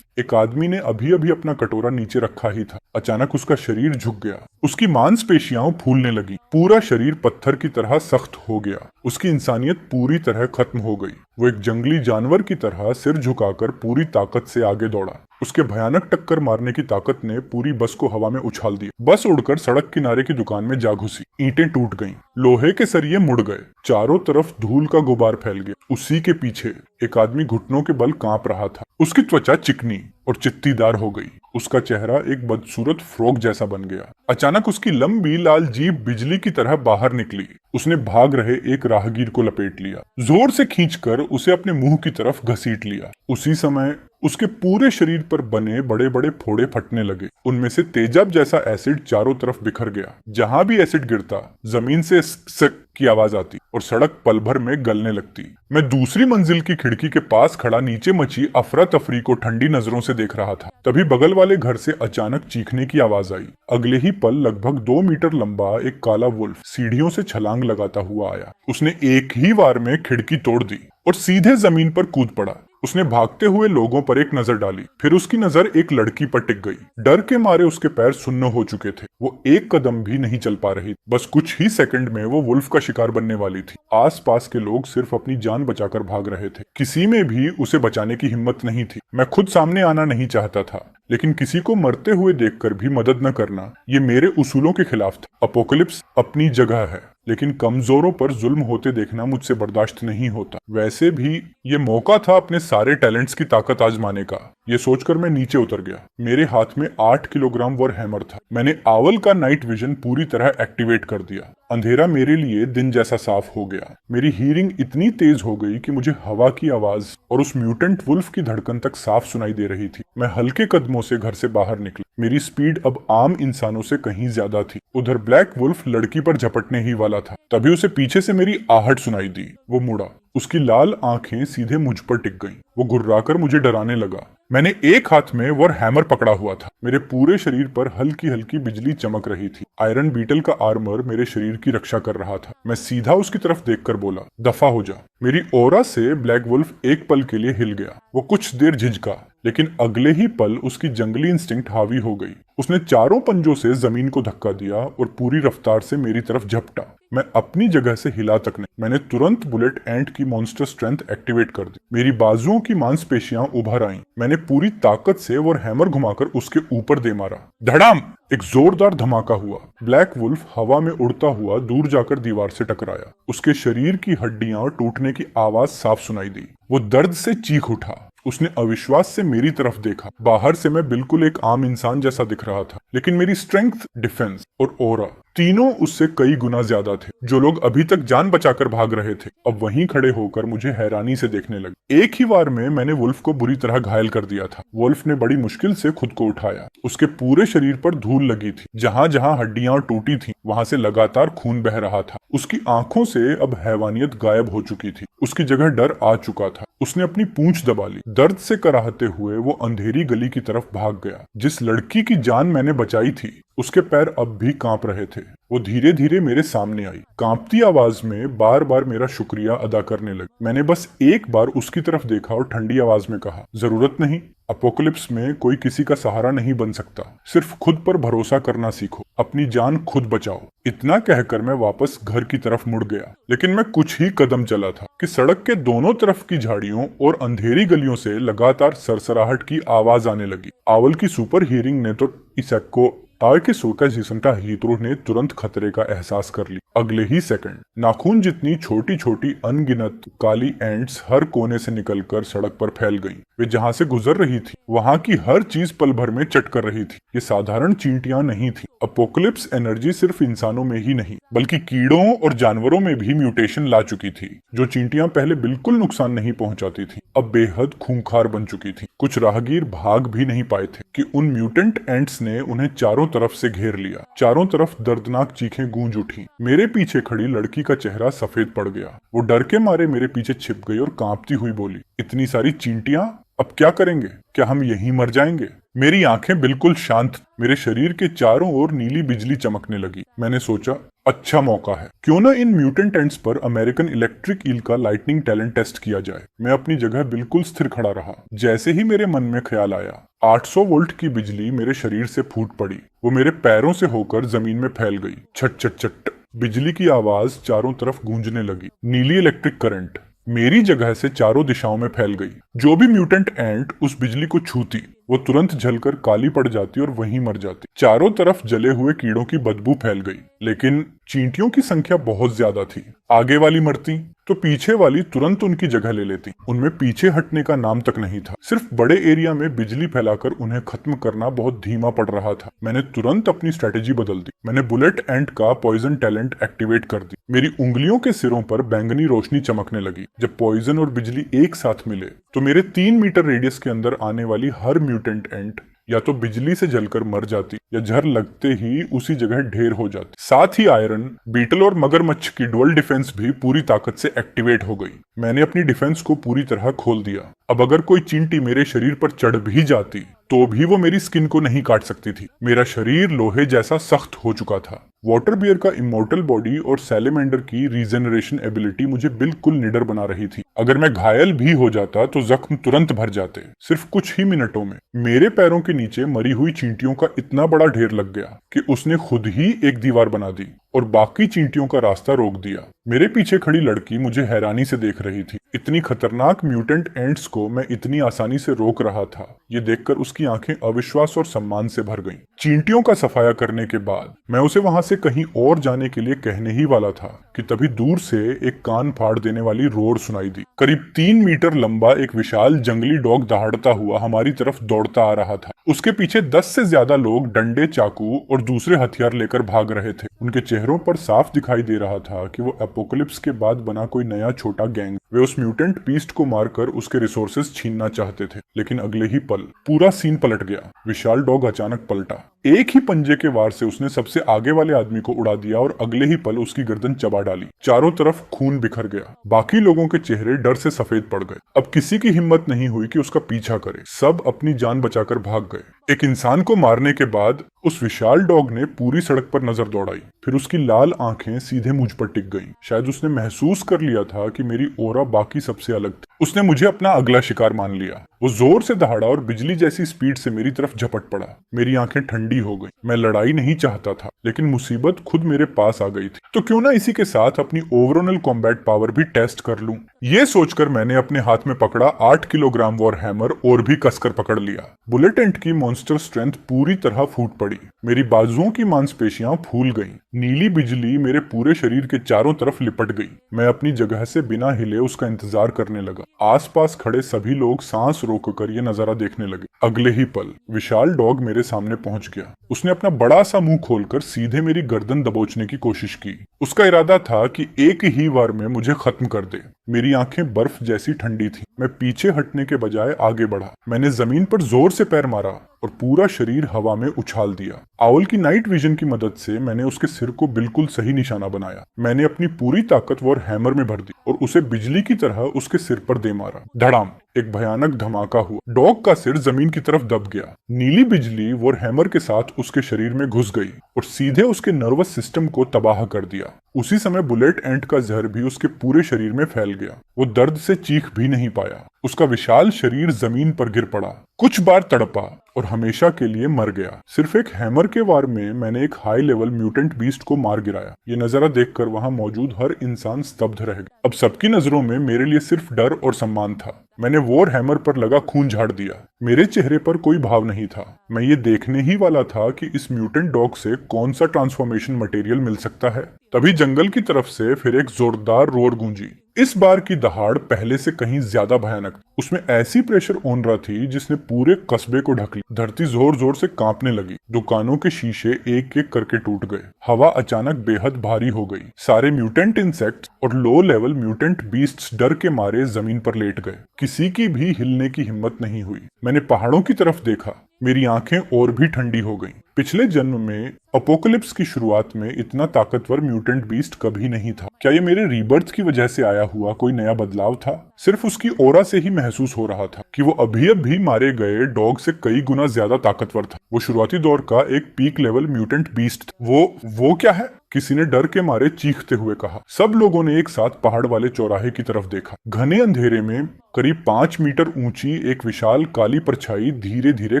एक आदमी ने अभी अभी अपना कटोरा नीचे रखा ही था। अचानक उसका शरीर झुक गया। उसकी मांसपेशियां फूलने लगी। पूरा शरीर पत्थर की तरह सख्त हो गया। उसकी इंसानियत पूरी तरह खत्म हो गई। वो एक जंगली जानवर की तरह सिर झुकाकर पूरी ताकत से आगे दौड़ा। उसके भयानक टक्कर मारने की ताकत ने पूरी बस को हवा में उछाल दिया। बस उड़कर सड़क किनारे की दुकान में जा घुसी। ईंटें टूट गईं। लोहे के सरिये मुड़ गए। चारों तरफ धूल का गुबार फैल गया। उसी के पीछे एक आदमी घुटनों के बल कांप रहा था। उसकी त्वचा चिकनी और चित्तीदार हो गई। उसका चेहरा एक बदसूरत फ्रॉग जैसा बन गया। अचानक उसकी लंबी लाल जीभ बिजली की तरह बाहर निकली। उसने भाग रहे एक राहगीर को लपेट लिया। जोर से खींचकर उसे अपने मुंह की तरफ घसीट लिया। उसी समय उसके पूरे शरीर पर बने बड़े बड़े फोड़े फटने लगे। उनमें से तेजाब जैसा एसिड चारों तरफ बिखर गया। जहां भी एसिड गिरता जमीन से सक की आवाज आती और सड़क पल भर में गलने लगती। मैं दूसरी मंजिल की खिड़की के पास खड़ा नीचे मची अफरा तफरी को ठंडी नजरों से देख रहा था। तभी बगल वाले घर से अचानक चीखने की आवाज आई। अगले ही पल लगभग 2 मीटर लंबा एक काला वुल्फ सीढ़ियों से छलांग लगाता हुआ आया। उसने एक ही वार में खिड़की तोड़ दी और सीधे जमीन पर कूद पड़ा। उसने भागते हुए लोगों पर एक नजर डाली। फिर उसकी नजर एक लड़की पर टिक गई। डर के मारे उसके पैर सुन्न हो चुके थे। वो एक कदम भी नहीं चल पा रही। बस कुछ ही सेकंड में वो वुल्फ का शिकार बनने वाली थी। आसपास के लोग सिर्फ अपनी जान बचाकर भाग रहे थे। किसी में भी उसे बचाने की हिम्मत नहीं थी। मैं खुद सामने आना नहीं चाहता था, लेकिन किसी को मरते हुए देखकर भी मदद न करना ये मेरे उसूलों के खिलाफ था। अपोकलिप्स अपनी जगह है, लेकिन कमजोरों पर जुल्म होते देखना मुझसे बर्दाश्त नहीं होता। वैसे भी ये मौका था अपने सारे टैलेंट्स की ताकत आजमाने का। ये सोचकर मैं नीचे उतर गया। मेरे हाथ में 8 किलोग्राम वॉर हैमर था। मैंने आवर का नाइट विजन पूरी तरह एक्टिवेट कर दिया। अंधेरा मेरे लिए दिन जैसा साफ हो गया। मेरी हीरिंग इतनी तेज हो गई कि मुझे हवा की आवाज और उस म्यूटेंट वुल्फ की धड़कन तक साफ सुनाई दे रही थी। मैं हल्के कदमों से घर से बाहर निकला। मेरी स्पीड अब आम इंसानों से कहीं ज्यादा थी। उधर ब्लैक वुल्फ लड़की पर झपटने ही वाला था। तभी उसे पीछे से मेरी आहट सुनाई दी। वो मुड़ा। उसकी लाल आंखें सीधे मुझ पर टिक गईं। वो गुर्राकर मुझे डराने लगा। मैंने एक हाथ में वॉर हैमर पकड़ा हुआ था। मेरे पूरे शरीर पर हल्की हल्की बिजली चमक रही थी। आयरन बीटल का आर्मर मेरे शरीर की रक्षा कर रहा था। मैं सीधा उसकी तरफ देखकर बोला, दफा हो जा। मेरी ओरा से ब्लैक वुल्फ एक पल के लिए हिल गया। वो कुछ देर झिझका, लेकिन अगले ही पल उसकी जंगली इंस्टिंक्ट हावी हो गई। उसने चारों पंजों से जमीन को धक्का दिया और पूरी रफ्तार से मेरी तरफ झपटा। मैं अपनी जगह से हिला तक नहीं। मैंने तुरंत बुलेट एंट की मॉन्स्टर स्ट्रेंथ एक्टिवेट कर दी। मेरी बाजुओं की मांसपेशियां उभर आईं। मैंने पूरी ताकत से वो हैमर घुमाकर उसके ऊपर दे मारा। धड़ाम! एक जोरदार धमाका हुआ। ब्लैक वुल्फ हवा में उड़ता हुआ दूर जाकर दीवार से टकराया। उसके शरीर की हड्डियां टूटने की आवाज साफ सुनाई दी। वो दर्द से चीख उठा। उसने अविश्वास से मेरी तरफ देखा। बाहर से मैं बिल्कुल एक आम इंसान जैसा दिख रहा था, लेकिन मेरी स्ट्रेंथ, डिफेंस और ओरा तीनों उससे कई गुना ज्यादा थे। जो लोग अभी तक जान बचाकर भाग रहे थे अब वहीं खड़े होकर मुझे हैरानी से देखने लगे। एक ही वार में मैंने वुल्फ को बुरी तरह घायल कर दिया था। वुल्फ ने बड़ी मुश्किल से खुद को उठाया। उसके पूरे शरीर पर धूल लगी थी। जहां जहां हड्डियां टूटी थीं, वहां से लगातार खून बह रहा था। उसकी आंखों से अब हैवानियत गायब हो चुकी थी। उसकी जगह डर आ चुका था। उसने अपनी पूंछ दबा ली। दर्द से कराहते हुए वो अंधेरी गली की तरफ भाग गया। जिस लड़की की जान मैंने बचाई थी उसके पैर अब भी कांप रहे थे। वो धीरे धीरे मेरे सामने आई। कांपती आवाज में बार बार मेरा शुक्रिया अदा करने लगी। मैंने बस एक बार उसकी तरफ देखा और ठंडी आवाज में कहा, जरूरत नहीं। अपोकलिप्स में कोई किसी का सहारा नहीं बन सकता। सिर्फ खुद पर भरोसा करना सीखो। अपनी जान खुद बचाओ। इतना कहकर मैं वापस घर की तरफ मुड़ गया। लेकिन मैं कुछ ही कदम चला था कि सड़क के दोनों तरफ की झाड़ियों और अंधेरी गलियों से लगातार सरसराहट की आवाज आने लगी। आवल की सुपर हियरिंग ने तो इसको ताकि सोका जिसमटा हीतरू ने तुरंत खतरे का एहसास कर ली। अगले ही सेकंड नाखून जितनी छोटी छोटी अनगिनत काली एंट्स हर कोने से निकलकर सड़क पर फैल गईं। वे जहां से गुजर रही थी वहां की हर चीज पल भर में चट कर रही थी। ये साधारण चींटियां नहीं थी। अपोकलिप्स एनर्जी सिर्फ इंसानों में ही नहीं बल्कि कीड़ों और जानवरों में भी म्यूटेशन ला चुकी थी। जो चींटियां पहले बिल्कुल नुकसान नहीं पहुंचाती थी अब बेहद खूंखार बन चुकी थी। कुछ राहगीर भाग भी नहीं पाए थे कि उन म्यूटेंट एंट्स ने उन्हें चारों तरफ से घेर लिया। चारों तरफ दर्दनाक चीखें गूंज उठी। मेरे पीछे खड़ी लड़की का चेहरा सफेद पड़ गया। वो डर के मारे मेरे पीछे छिप गई और कांपती हुई बोली, इतनी सारी चींटियां, अब क्या करेंगे? क्या हम यहीं मर जाएंगे? मेरी आंखें बिल्कुल शांत। मेरे शरीर के चारों ओर नीली बिजली चमकने लगी। मैंने सोचा, अच्छा मौका है, क्यों ना इन म्यूटेंट एंट्स पर अमेरिकन इलेक्ट्रिक ईल का लाइटनिंग टैलेंट टेस्ट किया जाए। मैं अपनी जगह बिल्कुल स्थिर खड़ा रहा। जैसे ही मेरे मन में ख्याल आया, 800 वोल्ट की बिजली मेरे शरीर से फूट पड़ी। वो मेरे पैरों से होकर जमीन में फैल गई। छट छट छट बिजली की आवाज चारों तरफ गूंजने लगी। नीली इलेक्ट्रिक करंट मेरी जगह से चारों दिशाओं में फैल गई। जो भी म्यूटेंट एंट उस बिजली को छूती, वो तुरंत जलकर काली पड़ जाती और वहीं मर जाती। चारों तरफ जले हुए कीड़ों की बदबू फैल गई, लेकिन चींटियों की संख्या बहुत ज्यादा थी। आगे वाली मरती तो पीछे वाली तुरंत उनकी जगह ले लेती। उनमें पीछे हटने का नाम तक नहीं था। सिर्फ बड़े एरिया में बिजली फैलाकर उन्हें खत्म करना बहुत धीमा पड़ रहा था। मैंने तुरंत अपनी स्ट्रेटेजी बदल दी। मैंने बुलेट एंट का पॉइजन टैलेंट एक्टिवेट कर दी। मेरी उंगलियों के सिरों पर बैंगनी रोशनी चमकने लगी। जब पॉइजन और बिजली एक साथ मिले तो मेरे 3 मीटर रेडियस के अंदर आने वाली हर म्यूटेंट एंट या तो बिजली से जलकर मर जाती या झर लगते ही उसी जगह ढेर हो जाती। साथ ही आयरन, बीटल और मगरमच्छ की डुअल डिफेंस भी पूरी ताकत से एक्टिवेट हो गई। मैंने अपनी डिफेंस को पूरी तरह खोल दिया। अब अगर कोई चींटी मेरे शरीर पर चढ़ भी जाती तो भी वो मेरी स्किन को नहीं काट सकती थी। मेरा शरीर लोहे जैसा सख्त हो चुका था। वाटर बियर का इमोर्टल बॉडी और सैलेमेंडर की रीजनरेशन एबिलिटी मुझे बिल्कुल निडर बना रही थी। अगर मैं घायल भी हो जाता तो जख्म तुरंत भर जाते, सिर्फ कुछ ही मिनटों में। मेरे पैरों के नीचे मरी हुई चींटियों का इतना बड़ा ढेर लग गया कि उसने खुद ही एक दीवार बना दी और बाकी चींटियों का रास्ता रोक दिया। मेरे पीछे खड़ी लड़की मुझे हैरानी से देख रही थी। इतनी खतरनाक म्यूटेंट एंट्स को मैं इतनी आसानी से रोक रहा था, ये देखकर उसकी आंखें अविश्वास और सम्मान से भर गईं। चींटियों का सफाया करने के बाद मैं उसे वहां से कहीं और जाने के लिए कहने ही वाला था कि तभी दूर से एक कान फाड़ देने वाली रोर सुनाई दी। करीब 3 मीटर लंबा एक विशाल जंगली डॉग दहाड़ता हुआ हमारी तरफ दौड़ता आ रहा था। उसके पीछे 10 से ज्यादा लोग डंडे, चाकू और दूसरे हथियार लेकर भाग रहे थे। उनके चेहरों पर साफ दिखाई दे रहा था कि वो एपोकलिप्स के बाद बना कोई नया छोटा गैंग। वे उस म्यूटेंट बीस्ट को मारकर उसके रिसोर्सेज छीनना चाहते थे, लेकिन अगले ही पल पूरा सीन पलट गया। विशाल डॉग अचानक पलटा। एक ही पंजे के वार से उसने सबसे आगे वाले आदमी को उड़ा दिया और अगले ही पल उसकी गर्दन चबा डाली। चारों तरफ खून बिखर गया। बाकी लोगों के चेहरे डर से सफेद पड़ गए। अब किसी की हिम्मत नहीं हुई कि उसका पीछा करे। सब अपनी जान बचाकर भाग गए। एक इंसान को मारने के बाद उस विशाल डॉग ने पूरी सड़क पर नजर दौड़ाई। फिर उसकी लाल आंखें सीधे मुझ पर टिक गईं। शायद उसने महसूस कर लिया था कि मेरी ओरा बाकी सबसे अलग थी। उसने मुझे अपना अगला शिकार मान लिया। वो जोर से दहाड़ा और बिजली जैसी स्पीड से मेरी तरफ झपट पड़ा। मेरी आंखें ठंडी हो गई। मैं लड़ाई नहीं चाहता था, लेकिन मुसीबत खुद मेरे पास आ गई थी। तो क्यों ना इसी के साथ अपनी ओवरऑल कॉम्बैट पावर भी टेस्ट कर लूं। ये सोचकर मैंने अपने हाथ में पकड़ा 8 किलोग्राम वॉर हैमर और भी कसकर पकड़ लिया। बुलेट एंट की मॉन्स्टर स्ट्रेंथ पूरी तरह फूट पड़ी। मेरी बाजुओं की मांसपेशियां फूल गईं। नीली बिजली मेरे पूरे शरीर के चारों तरफ लिपट गई। मैं अपनी जगह से बिना हिले उसका इंतजार करने लगा। आसपास खड़े सभी लोग सांस रोककर ये नजारा देखने लगे। अगले ही पल विशाल डॉग मेरे सामने पहुंच गया। उसने अपना बड़ा सा मुंह खोलकर सीधे मेरी गर्दन दबोचने की कोशिश की। उसका इरादा था कि एक ही वार में मुझे खत्म कर दे। मेरी आंखें बर्फ जैसी ठंडी थी। मैं पीछे हटने के बजाय आगे बढ़ा। मैंने जमीन पर जोर से पैर मारा और पूरा शरीर हवा में उछाल दिया। आउल की नाइट विजन की मदद से मैंने उसके सिर को बिल्कुल सही निशाना बनाया। मैंने अपनी पूरी ताकत वॉर हैमर में भर दी और उसे बिजली की तरह उसके सिर पर दे मारा। धड़ाम, एक भयानक धमाका हुआ। डॉग का सिर जमीन की तरफ दब गया। नीली बिजली वॉर हैमर के साथ उसके शरीर में घुस गई और सीधे उसके नर्वस सिस्टम को तबाह कर दिया। उसी समय बुलेट एंट का जहर भी उसके पूरे शरीर में फैल गया। वो दर्द से चीख भी नहीं पाया। उसका विशाल शरीर जमीन पर गिर पड़ा, कुछ बार तड़पा और हमेशा के लिए मर गया। सिर्फ एक हैमर के वार में मैंने एक हाई लेवल म्यूटेंट बीस्ट को मार गिराया। ये नजारा देखकर वहां मौजूद हर इंसान स्तब्ध रह गया। अब सबकी नजरों में मेरे लिए सिर्फ डर और सम्मान था। मैंने वॉर हैमर पर लगा खून झाड़ दिया। मेरे चेहरे पर कोई भाव नहीं था। मैं ये देखने ही वाला था कि इस म्यूटेंट डॉग से कौन सा ट्रांसफॉर्मेशन मटेरियल मिल सकता है। तभी जंगल की तरफ से फिर एक जोरदार रोर गूंजी। इस बार की दहाड़ पहले से कहीं ज्यादा भयानक। उसमें ऐसी प्रेशर ओनरा थी जिसने पूरे कस्बे को ढक लिया। धरती जोर जोर से कांपने लगी। दुकानों के शीशे एक एक करके टूट गए। हवा अचानक बेहद भारी हो गई। सारे म्यूटेंट इंसेक्ट्स और लो लेवल म्यूटेंट बीस्ट्स डर के मारे जमीन पर लेट गए। किसी की भी हिलने की हिम्मत नहीं हुई। मैंने पहाड़ों की तरफ देखा। मेरी आंखें और भी ठंडी हो गईं। पिछले जन्म में अपोकलिप्स की शुरुआत में इतना ताकतवर म्यूटेंट बीस्ट कभी नहीं था। क्या ये मेरे रीबर्थ की वजह से आया हुआ कोई नया बदलाव था? सिर्फ उसकी ऑरा से ही महसूस हो रहा था कि वो अभी मारे गए डॉग से कई गुना ज्यादा ताकतवर था। वो शुरुआती दौर का एक पीक लेवल म्यूटेंट बीस्ट था। वो क्या है? किसी ने डर के मारे चीखते हुए कहा। सब लोगों ने एक साथ पहाड़ वाले चौराहे की तरफ देखा। घने अंधेरे में करीब 5 मीटर ऊंची एक विशाल काली परछाई धीरे धीरे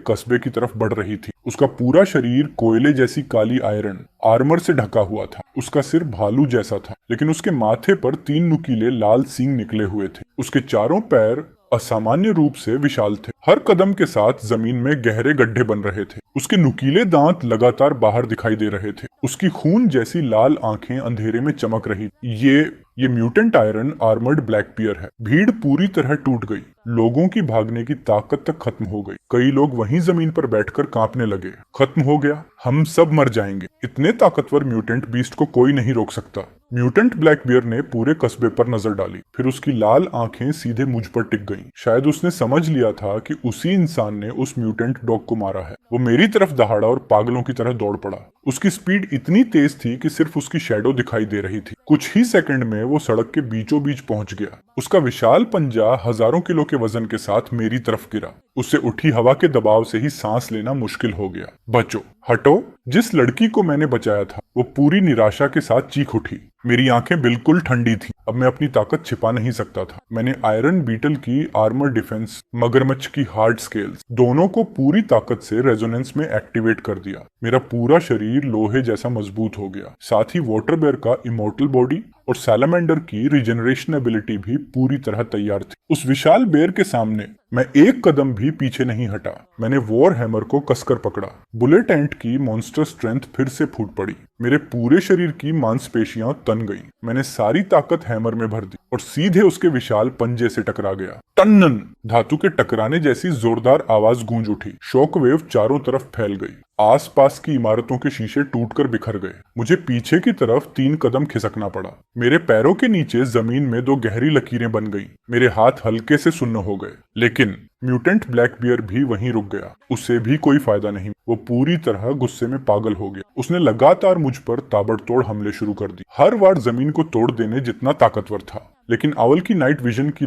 कस्बे की तरफ बढ़ रही थी। उसका पूरा शरीर कोयले जैसी काली आयरन आर्मर से ढका हुआ था। उसका सिर भालू जैसा था, लेकिन उसके माथे पर 3 नुकीले लाल सींग निकले हुए थे। उसके चारों पैर असामान्य रूप से विशाल थे। हर कदम के साथ जमीन में गहरे गड्ढे बन रहे थे। उसके नुकीले दांत लगातार बाहर दिखाई दे रहे थे। उसकी खून जैसी लाल आंखें अंधेरे में चमक रही। ये mutant iron armoured black bear है। भीड़ पूरी तरह टूट गई। लोगों की भागने की ताकत तक खत्म हो गई। कई लोग वहीं जमीन पर बैठकर कांपने लगे। खत्म हो गया, हम सब मर जाएंगे। इतने ताकतवर म्यूटेंट बीस्ट को कोई नहीं रोक सकता। म्यूटेंट ब्लैक बियर ने पूरे कस्बे पर नजर डाली। फिर उसकी लाल आंखें सीधे मुझ पर टिक गईं। शायद उसने समझ लिया था कि उसी इंसान ने उस म्यूटेंट डॉग को मारा है। वो मेरी तरफ दहाड़ा और पागलों की तरह दौड़ पड़ा। उसकी स्पीड इतनी तेज थी कि सिर्फ उसकी शैडो दिखाई दे रही थी। कुछ ही सेकंड में वो सड़क के बीचों बीच पहुंच गया। उसका विशाल पंजा हजारों किलो के वजन के साथ मेरी तरफ गिरा। उससे उठी हवा के दबाव से ही सांस लेना मुश्किल हो गया। बचो, हटो। जिस लड़की को मैंने बचाया था वो पूरी निराशा के साथ चीख उठी। मेरी आंखें बिल्कुल ठंडी थी। अब मैं अपनी ताकत छिपा नहीं सकता था। मैंने आयरन बीटल की आर्मर डिफेंस, मगरमच्छ की हार्ड स्केल्स, दोनों को पूरी ताकत से रेजोनेंस में एक्टिवेट कर दिया। मेरा पूरा शरीर लोहे जैसा मजबूत हो गया। साथ ही वाटर बेयर का इमोर्टल बॉडी और सैलामेंडर की रिजेनरेशन एबिलिटी भी पूरी तरह तैयार थी। उस विशाल बेयर के सामने मैं एक कदम भी पीछे नहीं हटा। मैंने वॉर हैमर को कसकर पकड़ा। बुलेट एंट की मॉन्स्टर स्ट्रेंथ फिर से फूट पड़ी। मेरे पूरे शरीर की मांसपेशियां तन गईं। मैंने सारी ताकत हैमर में भर दी और सीधे उसके विशाल पंजे से टकरा गया। टन्नन! धातु के टकराने जैसी जोरदार आवाज गूंज उठी। शॉकवेव चारों तरफ फैल गई। आसपास की इमारतों के शीशे टूटकर बिखर गए। मुझे पीछे की तरफ 3 कदम खिसकना पड़ा। मेरे पैरों के नीचे जमीन में 2 गहरी लकीरें बन गईं। मेरे हाथ हल्के से सुन्न हो गए। लेकिन म्यूटेंट ब्लैक बियर भी वहीं रुक गया। उससे भी कोई फायदा नहीं। वो पूरी तरह गुस्से में पागल हो गया। उसने लगातार मुझ पर ताबड़तोड़ हमले शुरू कर दी। हर बार जमीन को तोड़ देने जितना ताकतवर था। लेकिन अवल की नाइट विजन की